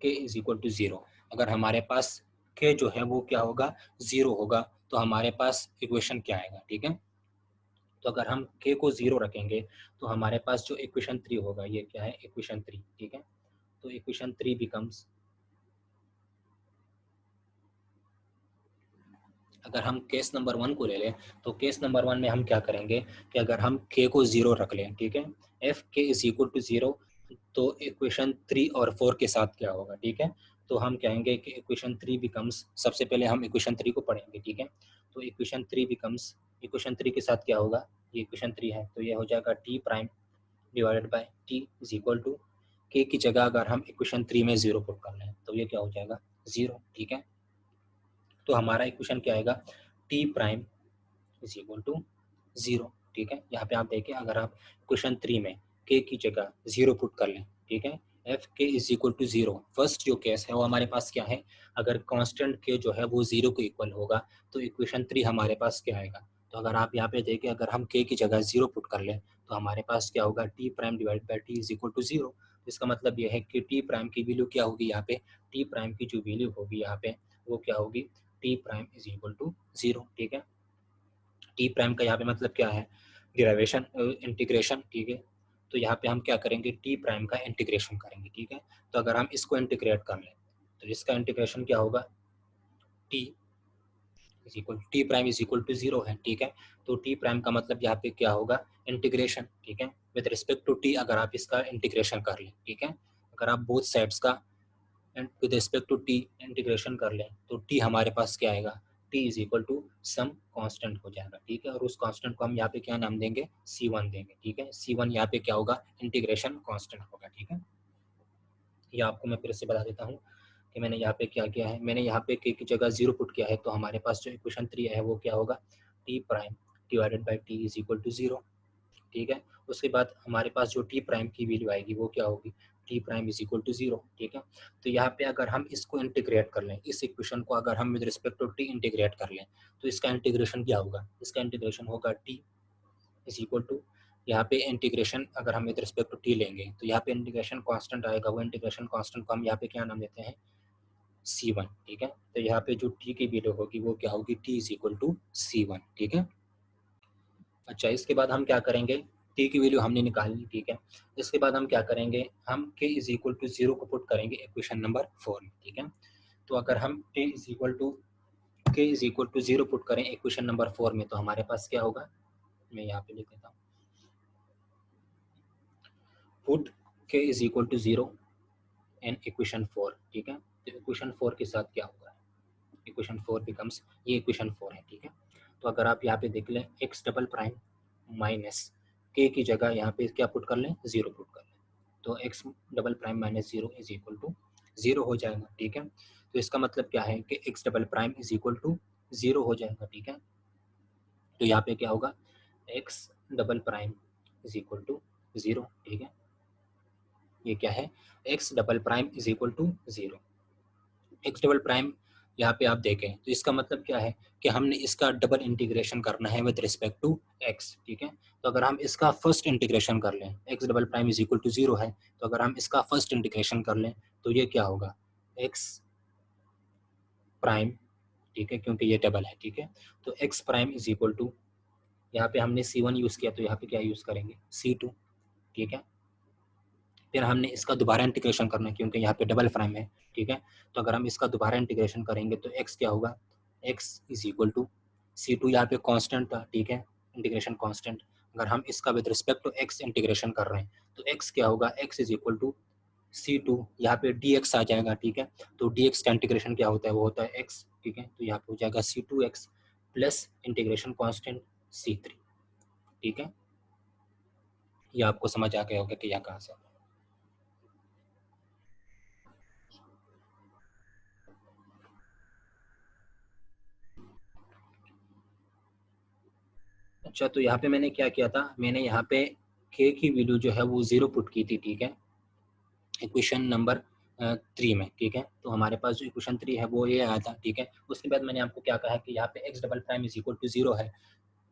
k is equal to zero. अगर हमारे पास के जो है वो क्या होगा, जीरो होगा, तो हमारे पास इक्वेशन क्या आएगा, ठीक है। तो अगर हम के को जीरो रखेंगे तो हमारे पास जो इक्वेशन 3 होगा, ये क्या है, इक्वेशन 3, ठीक है। तो इक्वेशन 3 बिकम्स, अगर हम केस नंबर 1 को ले लें तो केस नंबर 1 में हम क्या करेंगे कि अगर हम के को जीरो रख लें, ठीक है, if k is equal to zero, तो इक्वेशन 3 और 4 के साथ क्या होगा, ठीक है। तो हम कहेंगे कि इक्वेशन 3 बिकम्स, सबसे पहले हम इक्वेशन 3 को पढ़ेंगे, ठीक है। तो इक्वेशन 3 बिकम्स, इक्वेशन 3 के साथ क्या होगा, ये इक्वेशन 3 है तो ये हो जाएगा t prime divided by t is equal to, k की जगह अगर हम इक्वेशन 3 में जीरो पुट कर लें तो ये क्या हो जाएगा, जीरो, ठीक है। तो हमारा इक्वेशन क्या आएगा, t prime is equal to zero, ठीक है। यहाँ पे आप देखें, अगर आप क्वेश्चन 3 में के की जगह जीरो पुट कर लें, ठीक है, if k is equal to zero, first जो केस है वो हमारे पास क्या है, अगर कांस्टेंट के जो है वो जीरो के इक्वल होगा तो इक्वेशन 3 हमारे पास क्या आएगा। तो अगर आप यहाँ पे देखें, अगर हम के की जगह जीरो पुट कर लें तो हमारे पास क्या होगा, t prime divide by t is equal to zero. इसका मतलब यह है कि टी प्राइम की वैल्यू क्या होगी, यहाँ पे टी प्राइम की जो वैल्यू होगी यहाँ पे वो क्या होगी, t prime is equal to zero, ठीक है। टी प्राइम का यहाँ पे मतलब क्या है, डिराइवेशन, इंटीग्रेशन, ठीक है। तो यहाँ पे हम क्या करेंगे, टी प्राइम का इंटीग्रेशन करेंगे, ठीक है। तो अगर हम इसको इंटीग्रेट कर लें तो इसका इंटीग्रेशन क्या होगा, t is equal, t prime is equal to zero है, ठीक है। तो टी प्राइम का मतलब यहाँ पे क्या होगा, इंटीग्रेशन, ठीक है, विद रिस्पेक्ट टू टी, अगर आप इसका इंटीग्रेशन कर लें, ठीक है। अगर आप बोथ साइड्स का and with respect to t integration कर लें तो टी हमारे पास क्या आएगा, t is equal to some constant हो जाएगा, ठीक है। और उस कांस्टेंट को हम यहाँ पे क्या नाम देंगे, C1 देंगे, ठीक है। C1 यहाँ पे क्या होगा, इंटीग्रेशन कांस्टेंट होगा, ठीक है। ये आपको मैं फिर से बता देता हूँ कि मैंने यहाँ पे क्या किया है। मैंने यहाँ पे के की जगह 0 पुट किया है, तो हमारे पास जो इक्वेशन 3 है वो क्या होगा, t prime divided by t is equal to 0, ठीक है। उसके बाद हमारे पास जो टी प्राइम की वैल्यू आएगी वो क्या होगी, t prime is equal to 0, ठीक है। तो यहाँ पे अगर हम इसको इंटीग्रेट कर लें, इस इक्वेशन को अगर हम with respect to t integrate कर लें तो इसका इंटीग्रेशन क्या होगा, इसका इंटीग्रेशन होगा टी इज इक्वल टू, यहाँ पे इंटीग्रेशन अगर हम विद रिस्पेक्ट टू टी लेंगे तो यहाँ पे इंटीग्रेशन कांस्टेंट आएगा, वो इंटीग्रेशन कांस्टेंट को हम यहाँ पे क्या नाम देते हैं, C1, ठीक है। तो यहाँ पे जो टी की वैल्यू होगी वो क्या होगी, T is equal to C1, ठीक है। अच्छा, इसके बाद हम क्या करेंगे, टी की वैल्यू हमने निकाल ली, ठीक है। इसके बाद हम क्या करेंगे, हम k इज इक्वल टू 0 को पुट करेंगे इक्वेशन नंबर 4 में, ठीक है। तो अगर हम k is equal to 0 put करें इक्वेशन नंबर 4 में तो हमारे पास क्या होगा, मैं यहाँ पे लिख देता हूँ, put k is equal to 0 and equation 4, ठीक है। तो इक्वेशन 4 के साथ क्या होगा, इक्वेशन 4 बिकम्स, ये इक्वेशन 4 है, ठीक है। तो अगर आप यहाँ पे देख लें, एक्स डबल प्राइम माइनस के की जगह यहाँ पे क्या पुट कर लें, 0 पुट कर लें, तो x double prime minus 0 is equal to 0 हो जाएगा, ठीक है। तो इसका मतलब क्या है कि x double prime is equal to 0 हो जाएगा, ठीक है। तो यहाँ पे क्या होगा, x double prime is equal to 0, ठीक है। ये क्या है, x double prime is equal to 0, x double prime यहाँ पे आप देखें तो इसका मतलब क्या है कि हमने इसका डबल इंटीग्रेशन करना है विद रिस्पेक्ट टू एक्स, ठीक है। तो अगर हम इसका फर्स्ट इंटीग्रेशन कर लें, x double prime is equal to 0 है, तो अगर हम इसका फर्स्ट इंटीग्रेशन कर लें तो ये क्या होगा, एक्स प्राइम, ठीक है, क्योंकि ये डबल है, ठीक है। तो x prime is equal to, यहाँ पे हमने C1 यूज़ किया तो यहाँ पे क्या यूज़ करेंगे, C2, ठीक है। फिर हमने इसका दोबारा इंटीग्रेशन करना है क्योंकि यहाँ पे डबल प्राइम है, ठीक है। तो अगर हम इसका दोबारा इंटीग्रेशन करेंगे तो x क्या होगा, x is equal to C2, यहाँ पे कांस्टेंट था, ठीक है, इंटीग्रेशन कांस्टेंट। अगर हम इसका with respect to x integration कर रहे हैं तो x क्या होगा, x is equal to C2, यहाँ पे dx आ जाएगा, ठीक है। तो dx का इंटीग्रेशन क्या होता है, वो होता है x, ठीक है। तो यहाँ पे हो जाएगा C2x plus integration constant C3, ठीक है। ये आपको समझ आ गया होगा कि यहाँ कहाँ से। अच्छा, तो यहाँ पे मैंने क्या किया था, मैंने यहाँ पे k की वैल्यू जो है वो 0 पुट की थी, ठीक है, इक्वेशन नंबर 3 में, ठीक है। तो हमारे पास जो इक्वेशन 3 है वो ये आया था, ठीक है। उसके बाद मैंने आपको क्या कहा कि यहाँ पे x double prime is equal to 0 है,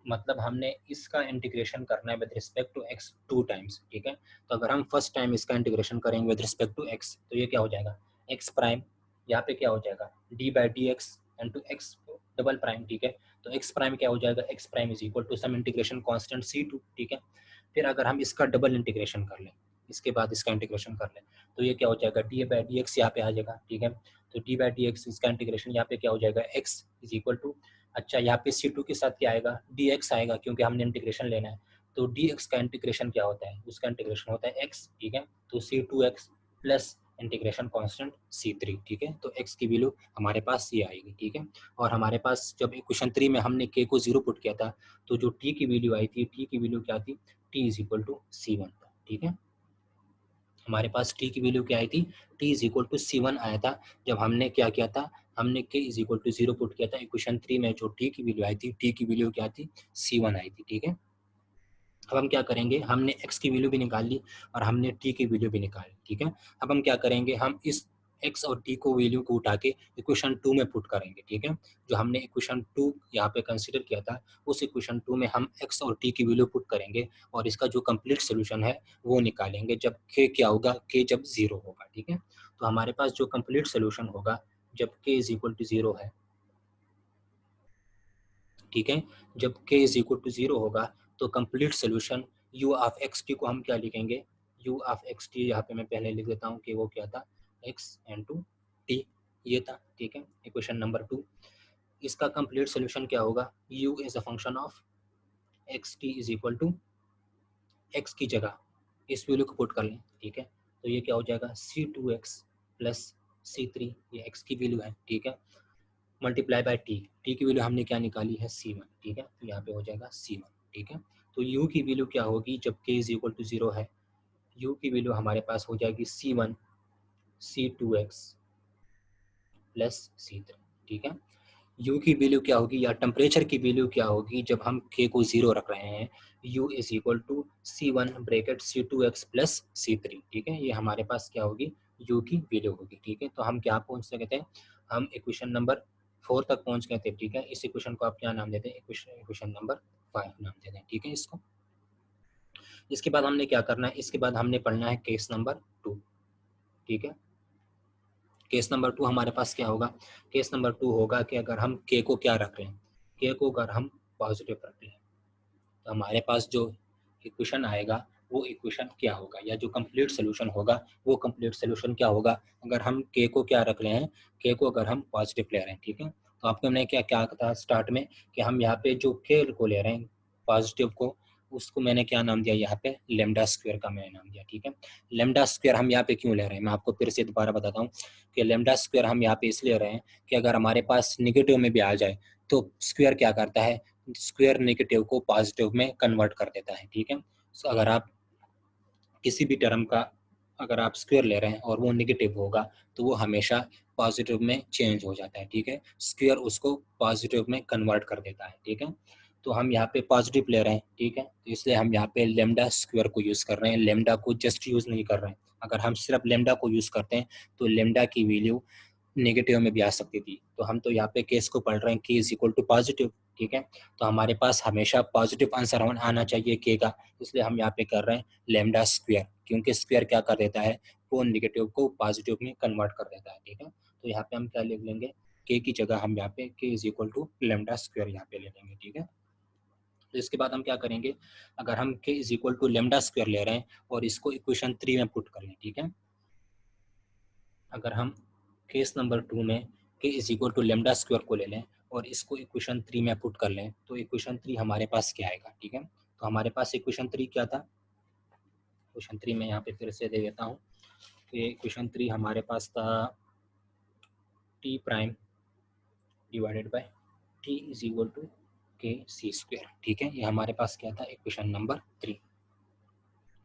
मतलब हमने इसका इंटीग्रेशन करना है with respect to x 2 times, ठीक है। तो अगर हम फर्स्ट टाइम इसका इंटीग्रेशन करेंगे विद रिस्पेक्ट टू एक्स तो ये क्या हो जाएगा, एक्स प्राइम, यहाँ पे क्या हो जाएगा, d by d x into x double prime, ठीक है। तो एक्स प्राइम क्या हो जाएगा, x prime is equal to some integration constant C2, ठीक है। फिर अगर हम इसका डबल इंटीग्रेशन कर लें, इसके बाद इसका इंटीग्रेशन कर लें तो ये क्या हो जाएगा, डी बाई डी एक्स यहाँ पे आ जाएगा, ठीक है। तो डी बाई डी एक्स इसका इंटीग्रेशन यहाँ पे क्या हो जाएगा, एक्स इज इक्वल टू, अच्छा यहाँ पे C2 के साथ क्या आएगा, dx आएगा क्योंकि हमने इंटीग्रेशन लेना है। तो dx का इंटीग्रेशन क्या होता है, उसका इंटीग्रेशन होता है x, ठीक है। तो C2x plus integration constant C3, ठीक है। तो x की वैल्यू हमारे पास ये आएगी, ठीक है। और हमारे पास जब इक्वेशन 3 में हमने k को 0 पुट किया था तो जो t की वैल्यू आई थी, t की वैल्यू क्या थी, t is equal to C1 था, ठीक है। हमारे पास t की वैल्यू क्या आई थी, t is equal to C1 आया था जब हमने क्या किया था, हमने k is equal to 0 put किया था इक्वेशन 3 में। जो t की वैल्यू आई थी, t की वैल्यू क्या थी, C1 आई थी, ठीक है। अब हम क्या करेंगे, हमने x की वैल्यू भी निकाल ली और हमने t की वैल्यू भी निकाल ली, ठीक है। अब हम क्या करेंगे, हम इस x और t को वैल्यू को उठा के इक्वेशन 2 में पुट करेंगे, ठीक है। जो हमने इक्वेशन 2 यहाँ पे कंसीडर किया था उस इक्वेशन 2 में हम x और t की वैल्यू पुट करेंगे और इसका जो कंप्लीट सोल्यूशन है वो निकालेंगे जब k क्या होगा, k जब 0 होगा, ठीक है। तो हमारे पास जो कंप्लीट सोल्यूशन होगा जब k इज इक्वल टू 0 है, ठीक है, जब k इज इक्वल टू 0 होगा तो complete solution u of x T को हम क्या लिखेंगे, u ऑफ एक्स टी यहाँ पे मैं पहले लिख देता हूँ कि वो क्या था, x इंटू टी, ये था, ठीक है, इक्वेशन नंबर 2। इसका कंप्लीट सोल्यूशन क्या होगा, u is a function of x t is equal to x की जगह इस वैल्यू को पुट कर लें, ठीक है। तो ये क्या हो जाएगा, C2x प्लस C3 ये x की वैल्यू है, ठीक है, मल्टीप्लाई बाय t, t की वैल्यू हमने क्या निकाली है C1, ठीक है, तो यहाँ पे हो जाएगा C1, ठीक है। तो u की वैल्यू क्या होगी जब k इज इक्वल टू 0 है, u की वैल्यू हमारे पास हो जाएगी C1 C2x प्लस C3, ठीक है। u की वैल्यू क्या होगी या टेम्परेचर की वैल्यू क्या होगी जब हम k को 0 रख रहे हैं, u is equal to C1 bracket C2x plus C3, ठीक है, ये हमारे पास क्या होगी u की वैल्यू होगी, ठीक है। तो हम क्या पहुंच सकते हैं, हम इक्वेशन नंबर 4 तक पहुंच गए थे, ठीक है। इस इक्वेशन को आप क्या नाम देते हैं, इक्वेशन नंबर 5 नाम देते हैं, ठीक है इसको। इसके बाद हमने क्या करना है, इसके बाद हमने पढ़ना है केस नंबर 2, ठीक है। केस नंबर 2 हमारे पास क्या होगा, केस नंबर 2 होगा कि अगर हम के को क्या रख रहे हैं, के को अगर हम पॉजिटिव रख लें तो हमारे पास जो इक्वेशन आएगा वो इक्वेशन क्या होगा, या जो कंप्लीट सोल्यूशन होगा वो कंप्लीट सोल्यूशन क्या होगा अगर हम के को क्या रख रहे हैं, के को अगर हम पॉजिटिव ले रहे हैं, ठीक है। तो आपको हमने क्या क्या कहा स्टार्ट में कि हम यहाँ पे जो के को ले रहे हैं पॉजिटिव को, उसको मैंने क्या नाम दिया यहाँ पे लेमडा स्क्वायर का मैंने नाम दिया, ठीक है। लेमडा स्क्वायर हम यहाँ पे क्यों ले रहे हैं, मैं आपको फिर से दोबारा बताता हूँ कि लेमडा स्क्वायर हम यहाँ पे इसलिए ले रहे हैं कि अगर हमारे पास निगेटिव में भी आ जाए तो स्क्वायर क्या करता है, स्क्वायर नेगेटिव को पॉजिटिव में कन्वर्ट कर देता है, ठीक है। सो अगर आप किसी भी टर्म का अगर आप स्क्वायर ले रहे हैं और वो नेगेटिव होगा तो वो हमेशा पॉजिटिव में चेंज हो जाता है, ठीक है, स्क्वायर उसको पॉजिटिव में कन्वर्ट कर देता है, ठीक है। तो हम यहाँ पे पॉजिटिव ले रहे हैं, ठीक है, तो इसलिए हम यहाँ पे लेमडा स्क्वायर को यूज़ कर रहे हैं, लेमडा को जस्ट यूज़ नहीं कर रहे हैं। अगर हम सिर्फ लेमडा को यूज़ करते हैं तो लेमडा की वैल्यू नेगेटिव में भी आ सकती थी, तो हम तो यहाँ पे केस को पढ़ रहे हैं के इज इक्वल टू पॉजिटिव, ठीक है। तो हमारे पास हमेशा पॉजिटिव आंसर आना चाहिए के का, इसलिए हम यहाँ पे कर रहे हैं लेमडा स्क्वायर, क्योंकि स्क्वायर क्या कर देता है, वो नेगेटिव को पॉजिटिव में कन्वर्ट कर देता है, ठीक है। तो यहाँ पे हम क्या लिख लेंगे, के की जगह हम यहाँ पे k is equal to lambda square यहाँ पे ले लेंगे, ठीक है। तो इसके बाद हम क्या करेंगे, अगर हम k is equal to lambda square ले रहे हैं और इसको इक्वेशन 3 में पुट कर लें, ठीक है। अगर हम केस नंबर 2 में k is equal to lambda square को ले लें और इसको इक्वेशन 3 में पुट कर लें तो इक्वेशन 3 हमारे पास क्या आएगा, ठीक है। तो हमारे पास इक्वेशन 3 क्या था, इक्वेशन 3 में यहाँ पे फिर से दे देता हूँ कि इक्वेशन 3 हमारे पास था t prime divided by t is equal to k c square, ठीक है। ये हमारे पास क्या था, इक्वेशन नंबर 3।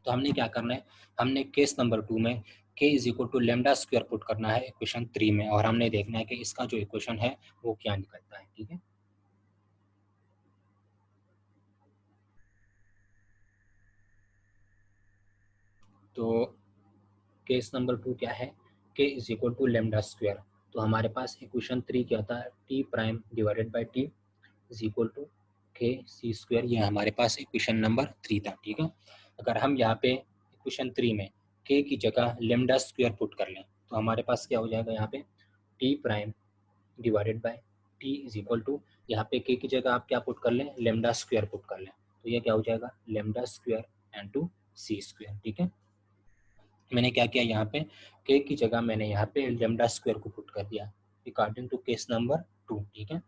तो हमने क्या करना है, हमने केस नंबर 2 में k is equal to lambda square put करना है इक्वेशन 3 में, और हमने देखना है कि इसका जो इक्वेशन है वो क्या निकलता है, ठीक है। तो केस नंबर 2 क्या है, k is equal to lambda square, तो हमारे पास इक्वेशन 3 क्या था, t prime divided by t is equal to k c square, ये हमारे पास इक्वेशन नंबर 3 था, ठीक है। अगर हम यहाँ पे इक्वेशन 3 में के की जगह लेमडा स्क्वायर पुट कर लें तो हमारे पास क्या हो जाएगा, यहाँ पे t prime divided by t is equal to, यहाँ पे के की जगह आप क्या पुट कर लें, लेमडा स्क्वायर पुट कर लें, तो ये क्या हो जाएगा lambda square into c square, ठीक है। मैंने क्या किया, यहाँ पे के की जगह मैंने यहाँ पे लेमडा स्क्वायर को पुट कर दिया अकॉर्डिंग टू केस नंबर 2, ठीक है।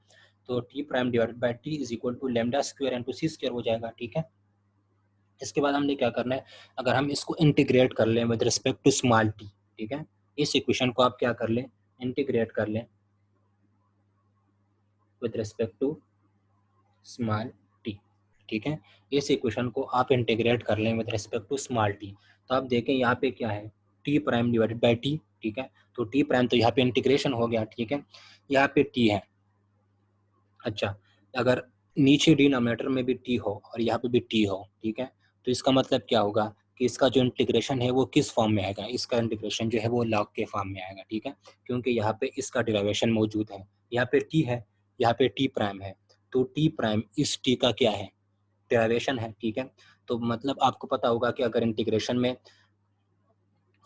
तो t prime divided by t is equal to lambda square into c square हो जाएगा, ठीक है। इसके बाद हमने क्या करना है, अगर हम इसको इंटीग्रेट कर लें with respect to small t, ठीक है, इस इक्वेशन को आप क्या कर लें, इंटीग्रेट कर लें with respect to small t, ठीक है। इस इक्वेशन को आप इंटीग्रेट कर लें with respect to small t, तो आप देखें यहाँ पे क्या है, t prime divided by t, ठीक है। तो टी प्राइम तो यहाँ पे इंटीग्रेशन हो गया, ठीक है, यहाँ पे टी है। अच्छा, अगर नीचे डिनोमिनेटर में भी टी हो और यहाँ पे भी टी हो, ठीक है, तो इसका मतलब क्या होगा कि इसका जो इंटीग्रेशन है वो किस फॉर्म में आएगा, इसका इंटीग्रेशन जो है वो लॉग के फॉर्म में आएगा, ठीक है, क्योंकि यहाँ पे इसका डेरिवेशन मौजूद है, यहाँ पे टी है, यहाँ पे टी प्राइम है, तो टी प्राइम इस टी का क्या है, डेरिवेशन है, ठीक है। तो मतलब आपको पता होगा कि अगर इंटीग्रेशन में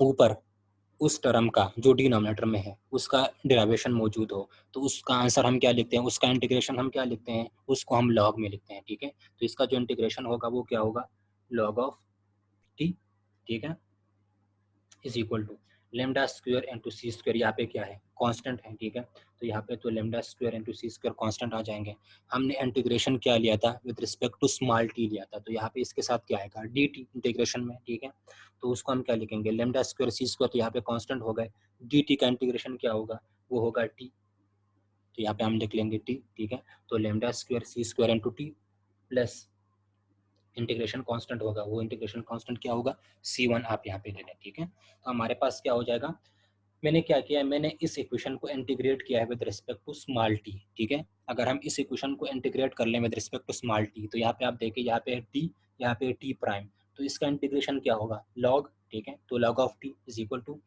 ऊपर उस टर्म का जो डिनोमिनेटर में है उसका डेरिवेशन मौजूद हो तो उसका आंसर हम क्या लिखते हैं, उसका इंटीग्रेशन हम क्या लिखते हैं, उसको हम लॉग में लिखते हैं, ठीक है। तो इसका जो इंटीग्रेशन होगा वो क्या होगा, लॉग ऑफ टी, ठीक है, is equal to lambda square into c square यहाँ पे क्या है, कांस्टेंट है, ठीक है। तो यहाँ पे तो lambda square into c square constant आ जाएंगे। हमने इंटीग्रेशन क्या लिया था, with respect to small t लिया था, तो यहाँ पे इसके साथ क्या आएगा, डी टी इंटीग्रेशन में, ठीक है। तो उसको हम क्या लिखेंगे, लेमडा स्क्वायर सी स्क्वायर, तो यहाँ पे कांस्टेंट हो गए, डी टी का इंटीग्रेशन क्या होगा, वो होगा टी, तो यहाँ पे हम लिख लेंगे टी, ठीक है। तो lambda square c square into t plus integration constant होगा, वो इंटीग्रेशन कांस्टेंट क्या होगा, C1 आप यहाँ पे ले लें, ठीक है। तो हमारे पास क्या हो जाएगा, मैंने क्या किया है, मैंने इस इक्वेशन को इंटीग्रेट किया है with respect to small t, ठीक है। अगर हम इस इक्वेशन को इंटीग्रेट कर लें with respect to small t, तो यहाँ पे आप देखिए, यहाँ पे है टी, यहाँ पे टी प्राइम, तो इसका इंटीग्रेशन क्या होगा, लॉग, ठीक है। तो log of t is equal to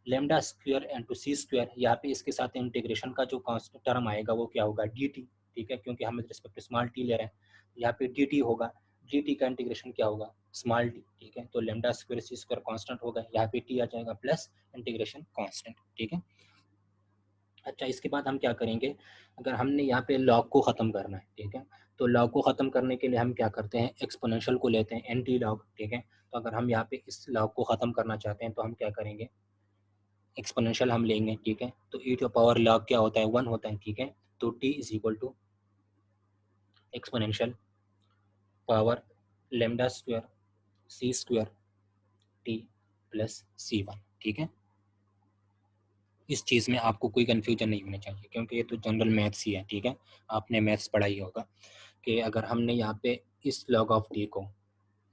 lambda square into c square, यहाँ पे इसके साथ इंटीग्रेशन का जो कांस्टेंट टर्म आएगा वो क्या होगा, डी टी, ठीक है, क्योंकि हम with respect to small t ले रहे हैं, यहाँ पे डी टी होगा, डी टी का इंटीग्रेशन क्या होगा, स्मॉल टी, ठीक है। तो lambda square c square constant होगा, यहाँ पे टी आ जाएगा प्लस इंटीग्रेशन कांस्टेंट, ठीक है। अच्छा, इसके बाद हम क्या करेंगे, अगर हमने यहाँ पे लॉग को ख़त्म करना है, ठीक है, तो लॉग को ख़त्म करने के लिए हम क्या करते हैं, एक्सपोनेंशियल को लेते हैं, एंटी लॉग, ठीक है। तो अगर हम यहाँ पे इस लॉग को ख़त्म करना चाहते हैं तो हम क्या करेंगे, एक्सपोनेंशियल हम लेंगे, ठीक है। तो ई टू पावर लॉग क्या होता है, 1 होता है, ठीक है। तो t is equal to exponential power lambda square c square t plus C1, ठीक है। इस चीज़ में आपको कोई कन्फ्यूजन नहीं होना चाहिए, क्योंकि ये तो जनरल मैथ्स ही है, ठीक है। आपने मैथ्स पढ़ा ही होगा कि अगर हमने यहाँ पे इस लॉग ऑफ टी को,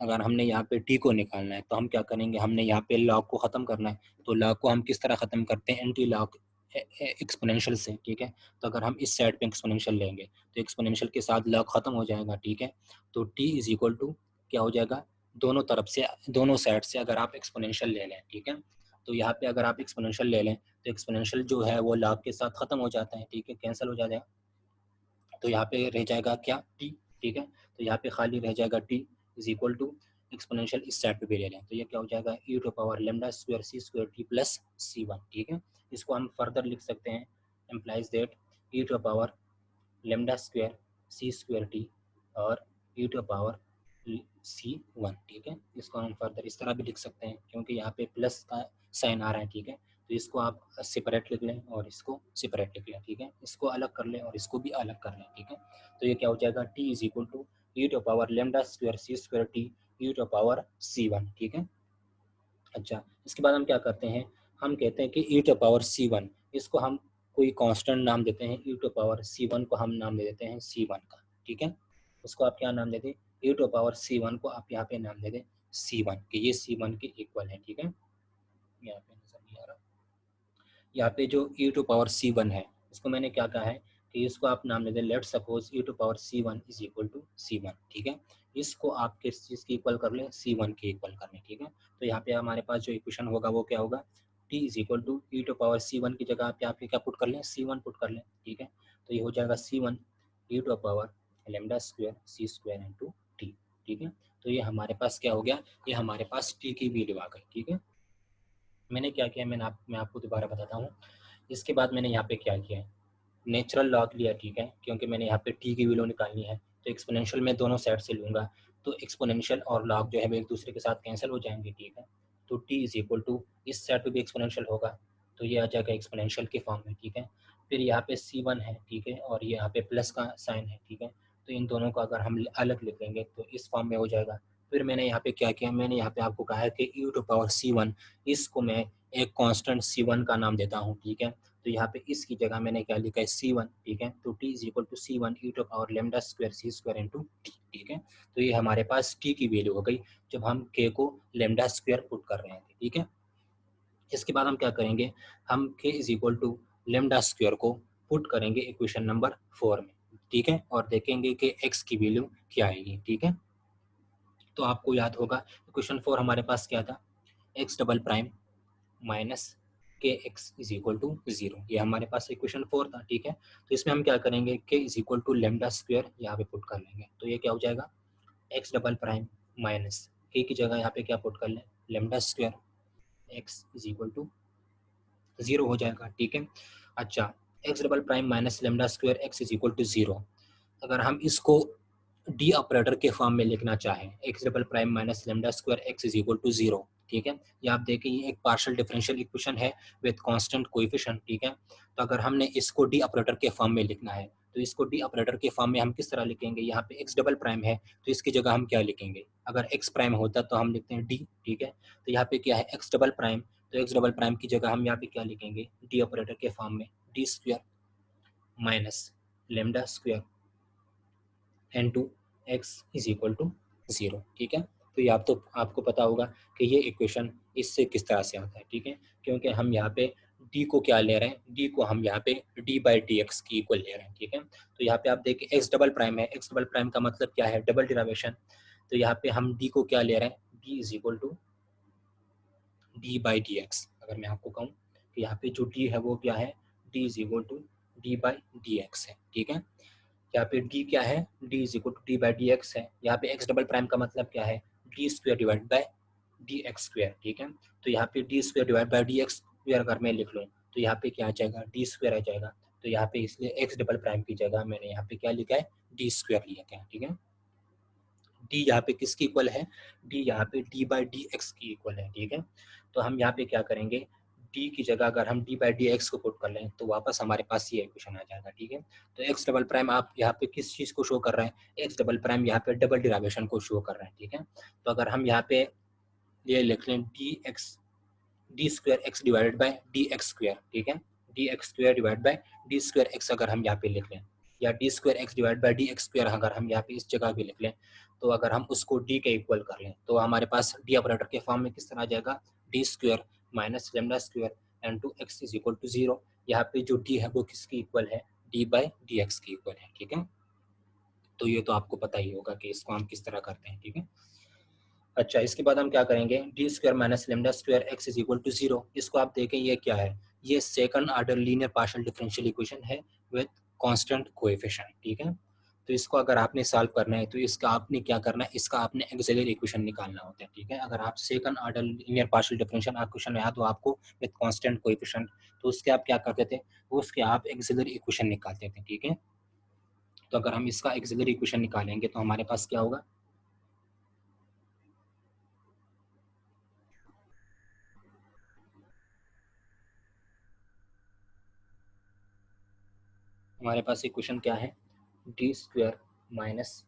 अगर हमने यहाँ पे टी को निकालना है तो हम क्या करेंगे, हमने यहाँ पे लॉग को ख़त्म करना है, तो लॉग को हम किस तरह ख़त्म करते हैं, एंटी लॉग एक्सपोनेंशियल से, ठीक है। तो अगर हम इस साइड पे एक्सपोनेंशियल लेंगे तो एक्सपोनेंशियल के साथ लॉग ख़त्म हो जाएगा, ठीक है। तो टी इज इक्वल टू क्या हो जाएगा, दोनों तरफ से, दोनों साइड से अगर आप एक्सपोनेंशियल ले लें, ठीक है। तो यहाँ पे अगर आप एक्सपोनेंशियल ले लें तो एक्सपोनेंशियल जो है वो लॉग के साथ ख़त्म हो जाता है, ठीक है, कैंसिल हो जाता है। तो यहाँ पे रह जाएगा क्या, टी, ठीक है। तो यहाँ पे खाली रह जाएगा t is equal to exponential इस साइड पे भी ले लें, तो ये क्या हो जाएगा, e to power lambda square c square t plus C1, ठीक है। इसको हम फर्दर लिख सकते हैं, implies that e to power lambda square c square t और ई टू पावर C1, ठीक है। इसको हम फर्दर इस तरह भी लिख सकते हैं, क्योंकि यहाँ पे प्लस का साइन आ रहा है, ठीक है। तो इसको आप सेपरेट लिख लें और इसको सेपरेट लिख लें, ठीक है। इसको अलग कर लें और इसको भी अलग कर लें, ठीक है। तो ये क्या हो जाएगा, t is equal to e to power lambda square c square t e to power C1, ठीक है। अच्छा, इसके बाद हम क्या करते हैं, हम कहते हैं कि ई टू पावर C1, इसको हम कोई कांस्टेंट नाम देते हैं, ई टू पावर C1 को हम नाम दे देते हैं C1 का, ठीक है। उसको आप क्या नाम देते हैं, ई टू पावर C1 को आप यहाँ पे नाम दे दें C1, कि ये C1 के इक्वल है, ठीक है। यहाँ पे नजर नहीं आ रहा, यहाँ पे जो ई टू पावर C1 है, इसको मैंने क्या कहा है कि इसको आप नाम ले दें, let suppose e to power C1 is equal to C1, ठीक है। इसको आप किस चीज़ की इक्वल कर लें, C1 के इक्वल कर लें, ठीक है। तो यहाँ पे हमारे पास जो इक्वेशन होगा वो क्या होगा, t is equal to e to power C1 की जगह आप यहाँ पे क्या पुट कर लें, C1 पुट कर लें, ठीक है। तो ये हो जाएगा C1 e to power lambda square c square into t, ठीक है। तो ये हमारे पास क्या हो गया, ये हमारे पास t की वैल्यू आ गई, ठीक है। मैंने क्या किया, मैं आपको दोबारा बताता हूँ। इसके बाद मैंने यहाँ पे क्या किया है, नेचुरल लॉग लिया, ठीक है, क्योंकि मैंने यहाँ पे टी की वैल्यू निकालनी है, तो एक्सपोनेंशियल में दोनों साइड से लूँगा, तो एक्सपोनेंशियल और लॉग जो है वो एक दूसरे के साथ कैंसिल हो जाएंगे, ठीक है। तो टी इज इक्वल टू इस साइड पे भी एक्सपोनेंशियल होगा, तो ये आ जाएगा एक्सपोनेंशियल के फॉर्म में, ठीक है। फिर यहाँ पे C1 है, ठीक है, और ये यहाँ पे प्लस का साइन है, ठीक है। तो इन दोनों को अगर हम अलग लिख लेंगे तो इस फॉर्म में हो जाएगा। फिर मैंने यहाँ पे क्या किया, मैंने यहाँ पे आपको कहा है कि ई टू पावर C1, इसको मैं एक कांस्टेंट C1 का नाम देता हूँ, ठीक है। तो यहाँ पे इसकी जगह मैंने क्या लिखा है, C1, ठीक है। तो t is equal to C1 e to power lambda square c square into t, ठीक है। तो ये हमारे पास t की वैल्यू हो गई जब हम k को लेमडा स्क्वायर पुट कर रहे थे, ठीक है। इसके बाद हम क्या करेंगे, हम k is equal to lambda square को पुट करेंगे इक्वेशन नंबर 4 में, ठीक है, और देखेंगे कि x की वैल्यू क्या आएगी, ठीक है। तो आपको याद होगा इक्वेशन 4 हमारे पास क्या था, x डबल प्राइम माइनस के एक्स इज इक्वल टू 0, ये हमारे पास इक्वेशन 4 था, ठीक है। तो इसमें हम क्या करेंगे, k is equal to lambda square यहाँ पे पुट कर लेंगे, तो ये क्या हो जाएगा, एक्स डबल प्राइम माइनस के की जगह यहाँ पे क्या पुट कर लें, lambda square, x is equal to 0 हो जाएगा, ठीक है। अच्छा, x double prime minus lambda square x is equal to 0, अगर हम इसको डी ऑपरेटर के फॉर्म में लिखना चाहें, x double prime minus lambda square x is equal to 0, ठीक है। ये आप देखें ये एक पार्शियल डिफरेंशियल इक्वेशन है विद कांस्टेंट कोएफिशिएंट, ठीक है। तो अगर हमने इसको डी ऑपरेटर के फॉर्म में लिखना है तो इसको डी ऑपरेटर के फॉर्म में हम किस तरह लिखेंगे, यहाँ पे एक्स डबल प्राइम है तो इसकी जगह हम क्या लिखेंगे, अगर एक्स प्राइम होता तो हम लिखते हैं डी, ठीक है। तो यहाँ पे क्या है एक्स डबल प्राइम, तो एक्स डबल प्राइम की जगह हम यहाँ पे क्या लिखेंगे डी ऑपरेटर के फॉर्म में d square minus lambda square into x is equal to 0, ठीक है। तो ये आपको पता होगा कि ये इक्वेशन इससे किस तरह से आता है, ठीक है। क्योंकि हम यहाँ पे d को क्या ले रहे हैं, d को हम यहाँ पे d बाई डी एक्स की इक्वल ले रहे हैं, ठीक है। तो यहाँ पे आप देखिए एक्स डबल प्राइम है, एक्स डबल प्राइम का मतलब क्या है डबल डिराइवेशन। तो यहाँ पे हम d को क्या ले रहे हैं, d is equal to d by d x. अगर मैं आपको कहूँ तो यहाँ पे जो d है वो क्या है, d is equal to d by d x है, ठीक है। यहाँ पे d क्या है, d is equal to d by d x है। यहाँ पे एक्स डबल प्राइम का मतलब क्या है, d square divide by d x square, ठीक है। तो यहाँ पे D square divide by d x square अगर मैं लिख लूँ तो यहाँ पे क्या आ जाएगा, डी स्क्वायर आ जाएगा। तो यहाँ पे इसलिए एक्स डबल प्राइम की जगह मैंने यहाँ पे क्या लिखा है, डी स्क्वायर लिखा है, ठीक है। डी यहाँ पे किसकी इक्वल है, डी यहाँ पे डी बाई डी एक्स की इक्वल है, ठीक है। तो हम यहाँ पे क्या करेंगे, डी की जगह अगर हम डी बाई डी एक्स को पुट कर लें तो वापस हमारे पास ये इक्वेशन आ जाएगा, ठीक है। तो एक्स डबल प्राइम आप यहाँ पे किस चीज़ को शो कर रहे हैं, एक्स डबल प्राइम यहाँ पे डबल डिराइवेशन को शो कर रहे हैं, ठीक है। तो अगर हम यहाँ पे ये लिख लें D square x divided by d x square, ठीक है। D x square divide by D square x अगर हम यहाँ पे लिख लें, या D square x divide by d x square अगर हम यहाँ पे इस जगह पे लिख लें, तो अगर हम उसको डी के इक्वल कर लें तो हमारे पास डी ऑपरेटर के फॉर्म में किस तरह आ जाएगा, d square minus lambda square into x is equal to 0। यहाँ पे जो डी है वो किसकी इक्वल है, डी बाई डी एक्स की इक्वल है, ठीक है। तो ये तो आपको पता ही होगा कि इसको हम किस तरह करते हैं, ठीक है। अच्छा, इसके बाद हम क्या करेंगे, d square minus lambda square x is equal to 0। इसको आप देखें ये क्या है, ये second order linear partial differential equation है विद कांस्टेंट कोएफिशिएंट, ठीक है। तो इसको अगर आपने सॉल्व करना है तो इसका आपने क्या करना है, इसका आपने एक्सिलरी इक्वेशन निकालना होता है, ठीक है। अगर आप second order linear partial differential equation याद हो आपको विद कांस्टेंट कोएफिशिएंट, तो उसके आप क्या करते थे, उसके आप एक्सिलरी इक्वेशन निकालते थे, ठीक है। तो अगर हम इसका एक्सिलरी इक्वेशन निकालेंगे तो हमारे पास क्या होगा, हमारे पास इक्वेशन क्या है, d square minus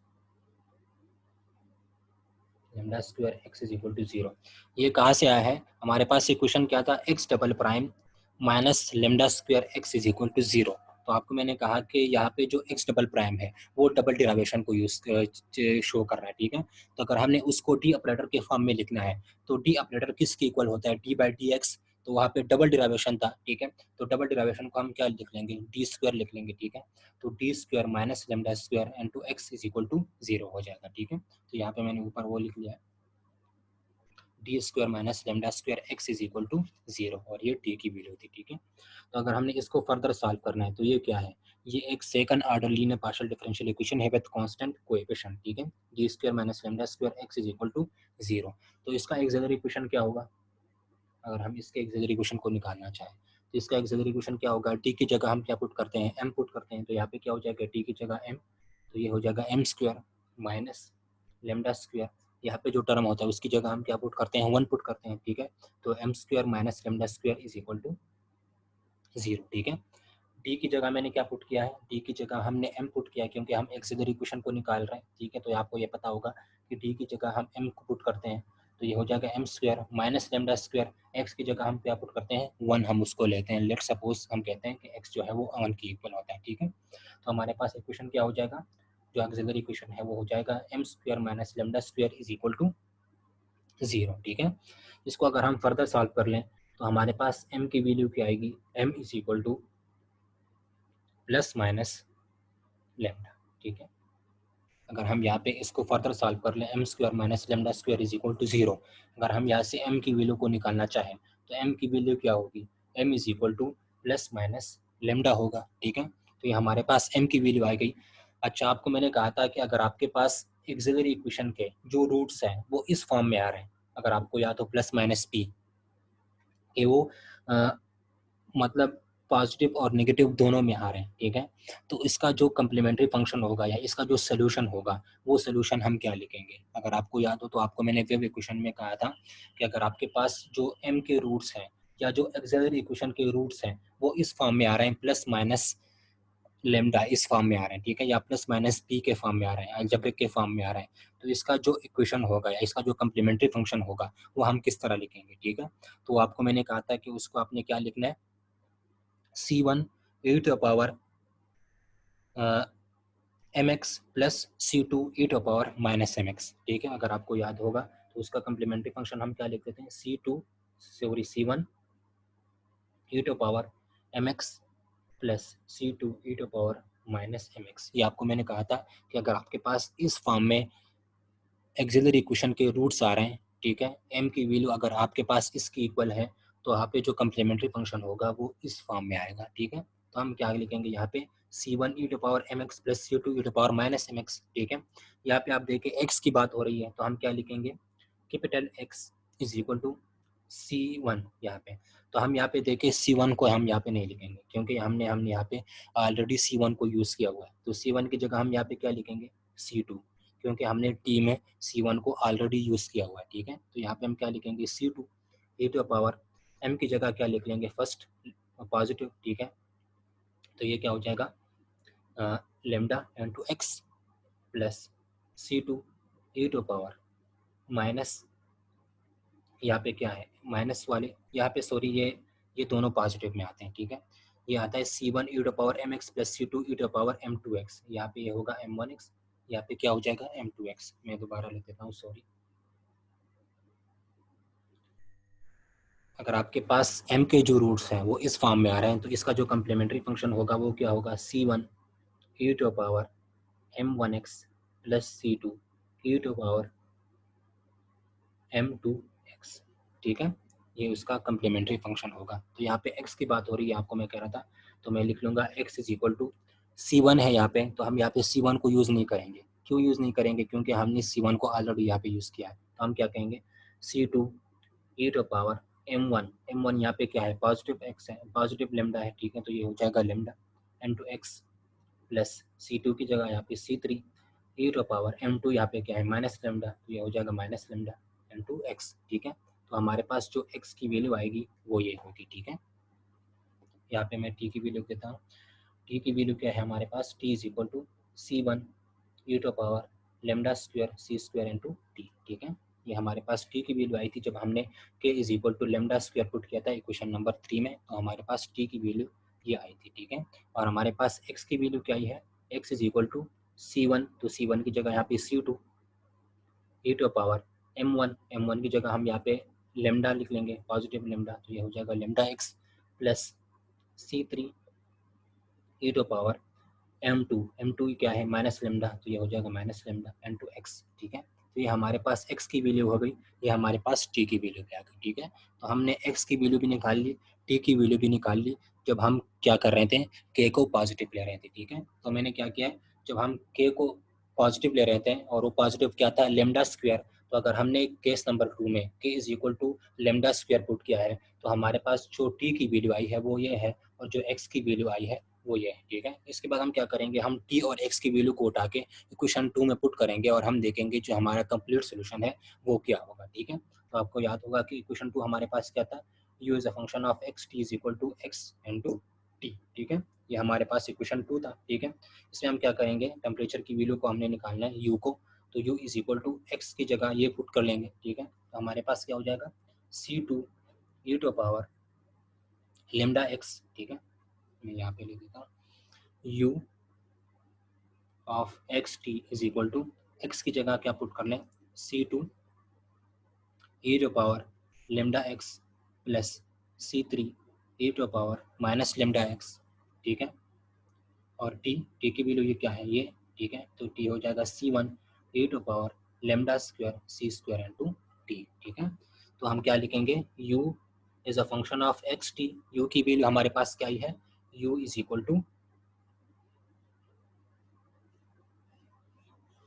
lambda square x is equal to 0। ये कहाँ से आया है, हमारे पास इक्वेशन क्या था, x double prime minus lambda square x is equal to 0। तो आपको मैंने कहा कि यहाँ पे जो एक्स डबल प्राइम है वो डबल डिराइवेशन को यूज शो कर रहा है, ठीक है। तो अगर हमने उसको डी ऑपरेटर के फॉर्म में लिखना है तो डी ऑपरेटर किसके इक्वल होता है, डी बाई डी एक्स। तो वहाँ पे डबल डिराइवेशन था, ठीक है। तो डबल डिराइवेशन को हम क्या लिख लेंगे, डी स्क्वायर लिख लेंगे, ठीक है। तो d square minus lambda square into x is equal to 0 हो जाएगा, ठीक है। तो यहाँ पे मैंने ऊपर वो लिख लिया है, d square minus lambda square x is equal to 0, और ये टी की वैल्यू थी, ठीक है। तो अगर हमने इसको फर्दर सॉल्व करना है तो ये क्या है, ये एक second order linear partial differential equation है विद कांस्टेंट कोएफिशिएंट, ठीक है। D square minus lambda square x is equal to 0। तो इसका एक्सिलरी इक्वेशन क्या होगा, अगर हम इसके एक्सिलरी इक्वेशन को निकालना चाहें तो इसका एक्सिलरी इक्वेशन क्या होगा, टी की जगह हम क्या पुट करते हैं, एम पुट करते हैं। तो यहाँ पे क्या हो जाएगा, टी की जगह एम, तो ये हो जाएगा m square minus lambda square, यहाँ पे जो टर्म होता है उसकी जगह हम क्या पुट करते हैं, 1 पुट करते हैं, ठीक है। तो m square minus lambda square is equal to 0, ठीक है। डी की जगह मैंने क्या पुट किया है, डी की जगह हमने एम पुट किया क्योंकि हम एक्सिलरी इक्वेशन को निकाल रहे हैं, ठीक है। तो आपको ये पता होगा कि डी की जगह हम एम को पुट करते हैं तो ये हो जाएगा m square minus lambda square, x की जगह हम क्या पुट करते हैं, 1 हम उसको लेते हैं। लेट सपोज हम कहते हैं कि एक्स जो है वो 1 की इक्वल होता है, ठीक है। तो हमारे पास इक्वेशन क्या हो जाएगा, जो एक्सिलरी इक्वेशन है वो हो जाएगा m square minus lambda square is equal to 0, ठीक है। इसको अगर हम फर्दर सॉल्व कर लें तो हमारे पास m की वैल्यू क्या आएगी, m is equal two plus minus lambda, ठीक है। अगर हम यहाँ पे इसको फर्दर सॉल्व कर लें, m square minus lambda square is equal to 0, अगर हम यहाँ से m की वैल्यू को निकालना चाहें तो m की वैल्यू क्या होगी, m is equal two plus minus lambda होगा, ठीक है। तो ये हमारे पास m की वैल्यू आ गई। अच्छा, आपको मैंने कहा था कि अगर आपके पास एक्सिलरी इक्वेशन के जो रूट्स हैं वो इस फॉर्म में आ रहे हैं, अगर आपको याद हो प्लस माइनस पी, कि वो मतलब पॉजिटिव और नेगेटिव दोनों में आ रहे हैं, ठीक है। तो इसका जो कम्प्लीमेंट्री फंक्शन होगा या इसका जो सोल्यूशन होगा वो सोल्यूशन हम क्या लिखेंगे? अगर आपको याद हो तो आपको मैंने वेव इक्वेशन में कहा था कि अगर आपके पास जो m के रूट्स हैं या जो ऑक्सिलरी इक्वेशन के रूट्स हैं वो इस फॉर्म में आ रहे हैं, प्लस माइनस लेमडा इस फॉर्म में आ रहे हैं, ठीक है, या प्लस माइनस पी के फॉर्म में आ रहे हैं, अलजेब्रिक के फॉर्म में आ रहे हैं, तो इसका जो इक्वेशन होगा या इसका जो कम्प्लीमेंट्री फंक्शन होगा वो हम किस तरह लिखेंगे, ठीक है। तो आपको मैंने कहा था कि उसको आपने क्या लिखना है, C1 e to the power mx plus C2 e to the power minus mx, ठीक है। अगर आपको याद होगा तो उसका कम्प्लीमेंट्री फंक्शन हम क्या लिख देते हैं, C1 e to the power mx plus C2 e to the power minus mx। ये आपको मैंने कहा था कि अगर आपके पास इस फॉर्म में एक्सिलरी इक्वेशन के रूट्स आ रहे हैं, ठीक है, m की वैल्यू अगर आपके पास इसकी इक्वल है तो यहाँ पे जो कम्प्लीमेंट्री फंक्शन होगा वो इस फॉर्म में आएगा, ठीक है। तो हम क्या लिखेंगे यहाँ पे, C1 e to the power mx plus C2 e to the power minus mx, ठीक है। यहाँ पे आप देखिए x की बात हो रही है तो हम क्या लिखेंगे, capital X is equal to C1 यहाँ पे। तो हम यहाँ पे देखिए C1 को हम यहाँ पे नहीं लिखेंगे क्योंकि हमने यहाँ पे ऑलरेडी C1 को यूज़ किया हुआ है, तो C1 की जगह हम यहाँ पे क्या लिखेंगे, C2, क्योंकि हमने टी में C1 को ऑलरेडी यूज़ किया हुआ है, ठीक है। तो यहाँ पे हम क्या लिखेंगे, C2 e to the power m की जगह क्या लिख लेंगे, फर्स्ट पॉजिटिव, ठीक है। तो ये क्या हो जाएगा, lambda into x plus C2 e to the power minus, यहाँ पे क्या है माइनस वाले, यहाँ पे सॉरी ये दोनों पॉजिटिव में आते हैं, ठीक है। ये आता है C1 e to the power mx plus C2 e to the power m2x, यहाँ पे ये होगा m1x, यहाँ पे क्या हो जाएगा m2x। मैं दोबारा लिख देता हूँ, सॉरी। अगर आपके पास m के जो रूट्स हैं वो इस फॉर्म में आ रहे हैं तो इसका जो कम्प्लीमेंट्री फंक्शन होगा वो क्या होगा, C1 e to the power m1x plus C2 e to the power m2x, ठीक है। ये उसका कम्प्लीमेंट्री फंक्शन होगा। तो यहाँ पे x की बात हो रही है, आपको मैं कह रहा था, तो मैं लिख लूँगा x is equal to C1 है यहाँ पे, तो हम यहाँ पे C1 को यूज़ नहीं करेंगे। क्यों यूज़ नहीं करेंगे, क्योंकि हमने C1 को ऑलरेडी यहाँ पे यूज़ किया है। तो हम क्या कहेंगे, C2 e to power m1 यहाँ पे क्या है, पॉजिटिव x है, पॉजिटिव लेमडा है, ठीक है। तो ये हो जाएगा lambda into x plus C2 की जगह यहाँ पे C3 e to power m2 यहाँ पे क्या है, माइनस लेमडा, तो ये हो जाएगा माइनस लेमडा इंटू एक्स, ठीक है। तो हमारे पास जो x की वैल्यू आएगी वो ये होगी, ठीक है। यहाँ पे मैं t की वैल्यू देता हूँ, t की वैल्यू क्या है हमारे पास, t is equal to C1 e to power lambda square C square into t, ठीक है। ये हमारे पास t की वैल्यू आई थी जब हमने k is equal to lambda square put किया था इक्वेशन नंबर 3 में, तो हमारे पास t की वैल्यू ये आई थी, ठीक है। और हमारे पास x की वैल्यू क्या आई है, x is equal to C1, तो C1 की जगह यहाँ पे C2 e to power m1 की जगह हम यहाँ पे लेमडा लिख लेंगे, पॉजिटिव लेमडा, तो ये हो जाएगा lambda x plus C3 e to power m2 क्या है, माइनस लेमडा, तो ये हो जाएगा माइनस लेमडा इंटू एक्स, ठीक है। तो ये हमारे पास x की वैल्यू हो गई, ये हमारे पास t की वैल्यू भी आ गई, ठीक है। तो हमने x की वैल्यू भी निकाल ली, t की वैल्यू भी निकाल ली, जब हम क्या कर रहे थे, k को पॉजिटिव ले रहे थे, ठीक है। तो मैंने क्या किया है, जब हम k को पॉजिटिव ले रहे थे और वो पॉजिटिव क्या था, लेमडा स्क्वायर, तो अगर हमने केस नंबर 2 में k is equal to lambda square put किया है तो हमारे पास जो t की वैल्यू आई है वो ये है और जो x की वैल्यू आई है वो ये है, ठीक है। इसके बाद हम क्या करेंगे, हम t और x की वैल्यू को उठा के इक्वेशन 2 में पुट करेंगे और हम देखेंगे जो हमारा कंप्लीट सोल्यूशन है वो क्या होगा, ठीक है। तो आपको याद होगा कि इक्वेशन 2 हमारे पास क्या था, u is a function of x, t is equal to x into t, ठीक है। ये हमारे पास इक्वेशन 2 था, ठीक है। इसमें हम क्या करेंगे, टेम्परेचर की वैल्यू को हमने निकालना है u को, तो u is equal to x की जगह ये पुट कर लेंगे, ठीक है। तो हमारे पास क्या हो जाएगा, C2 e to power lambda x, ठीक है। मैं यहाँ पे लिख देता हूँ, u of x t is equal to x की जगह क्या पुट कर लें, C2 e to power lambda x plus C3 e to power minus lambda x, ठीक है। और t की वैल्यू ये क्या है, ये, ठीक है। तो t हो जाएगा C1 e to power lambda square C square into t, ठीक है। तो हम क्या लिखेंगे, u is a function of x t, u की वैल्यू हमारे पास क्या ही है, u is equal to,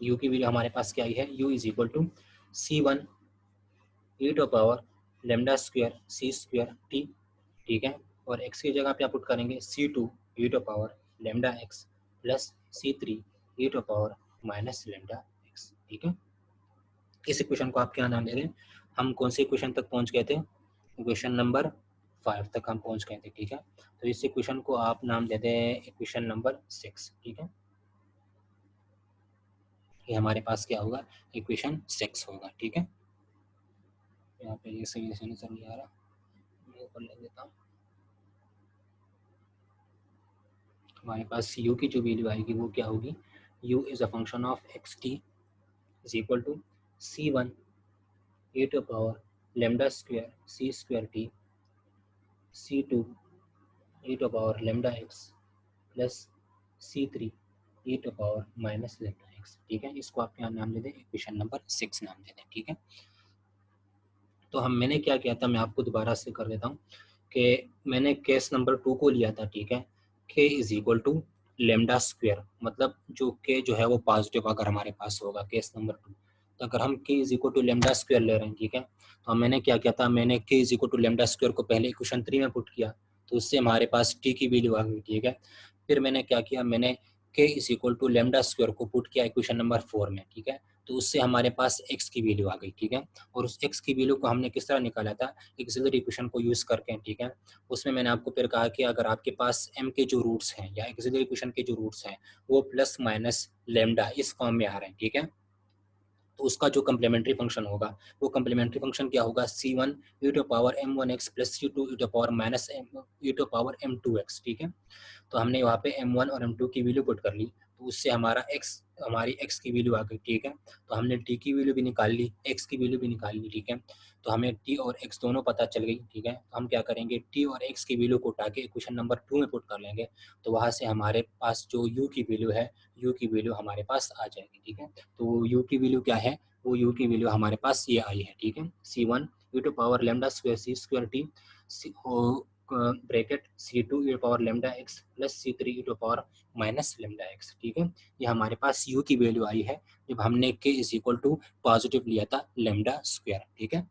u की वैल्यू हमारे पास क्या ही है, u is equal to C1 e to power lambda square C square t, ठीक है। और x की जगह पे आप पुट करेंगे c2 e to power lambda x plus c3 e to power minus lambda x। ठीक है, इस इक्वेशन को आप क्या नाम दे रहे हैं? हम कौन से इक्वेशन तक पहुंच गए थे? इक्वेशन नंबर 5 तक हम पहुंच गए थे। ठीक है, तो इस इक्वेशन को आप नाम देते हैं इक्वेशन नंबर 6। ठीक है, ये हमारे पास क्या होगा? इक्वेशन 6 होगा। ठीक है, यहाँ पे ये सही से नजर नहीं आ रहा, मैं ऊपर ले देता हूँ। हमारे पास u की जो वैल्यू आएगी वो क्या होगी? u is a function of x t is equal to c1 e to power lambda square c square t c2 e to power lambda x plus c3 e to power minus lambda x। ठीक है, इसको आप यहाँ नाम दे दें, equation number 6 नाम दे दें। ठीक है, तो मैंने क्या किया था, मैं आपको दोबारा से कर देता हूँ कि मैंने केस नंबर 2 को लिया था। ठीक है, k is equal to lambda square, मतलब जो k जो है वो पॉजिटिव अगर हमारे पास होगा केस नंबर 2, तो अगर हम k is equal to lambda square ले रहे हैं। ठीक है, तो मैंने क्या किया था, मैंने k is equal to lambda square को पहले इक्वेशन 3 में पुट किया, तो उससे हमारे पास t की वैल्यू आ गई। ठीक है, फिर मैंने क्या किया, मैंने k is equal to lambda square को पुट किया इक्वेशन नंबर 4 में। ठीक है, तो उससे हमारे पास x की वैल्यू आ गई। ठीक है, और उस x की वैल्यू को हमने किस तरह निकाला था? एक्सिलरी इक्वेशन को यूज करके। ठीक है, उसमें मैंने आपको फिर कहा कि अगर आपके पास m के जो रूट्स हैं या एक्सिलरी इक्वेशन के जो रूट्स हैं वो प्लस माइनस लेमडा इस फॉर्म में आ रहे हैं। ठीक है, तो उसका जो कम्प्लीमेंट्री फंक्शन होगा वो कम्प्लीमेंट्री फंक्शन क्या होगा? c1 e to power m1x plus c2 e to power minus e to power m2x। ठीक है, तो हमने वहाँ पे m1 और m2 की वैल्यू पुट कर ली, तो उससे हमारी x की वैल्यू आ गई। ठीक है, तो हमने t की वैल्यू भी निकाल ली, x की वैल्यू भी निकाल ली। ठीक है, तो हमें t और x दोनों पता चल गई। ठीक है, तो हम क्या करेंगे, t और x की वैल्यू को उठा के इक्वेशन नंबर 2 में पुट कर लेंगे, तो वहाँ से हमारे पास जो u की वैल्यू है, u की वैल्यू हमारे पास आ जाएगी। ठीक है, तो u की वैल्यू क्या है? वो u की वैल्यू हमारे पास ये आई है। ठीक है, c1 e to power lambda square c square t bracket c2 e power lambda x plus c3 e power minus lambda x। ठीक है, ये हमारे पास u की वैल्यू आई है जब हमने k is equal to positive लिया था लेमडा स्क्वायर। ठीक है,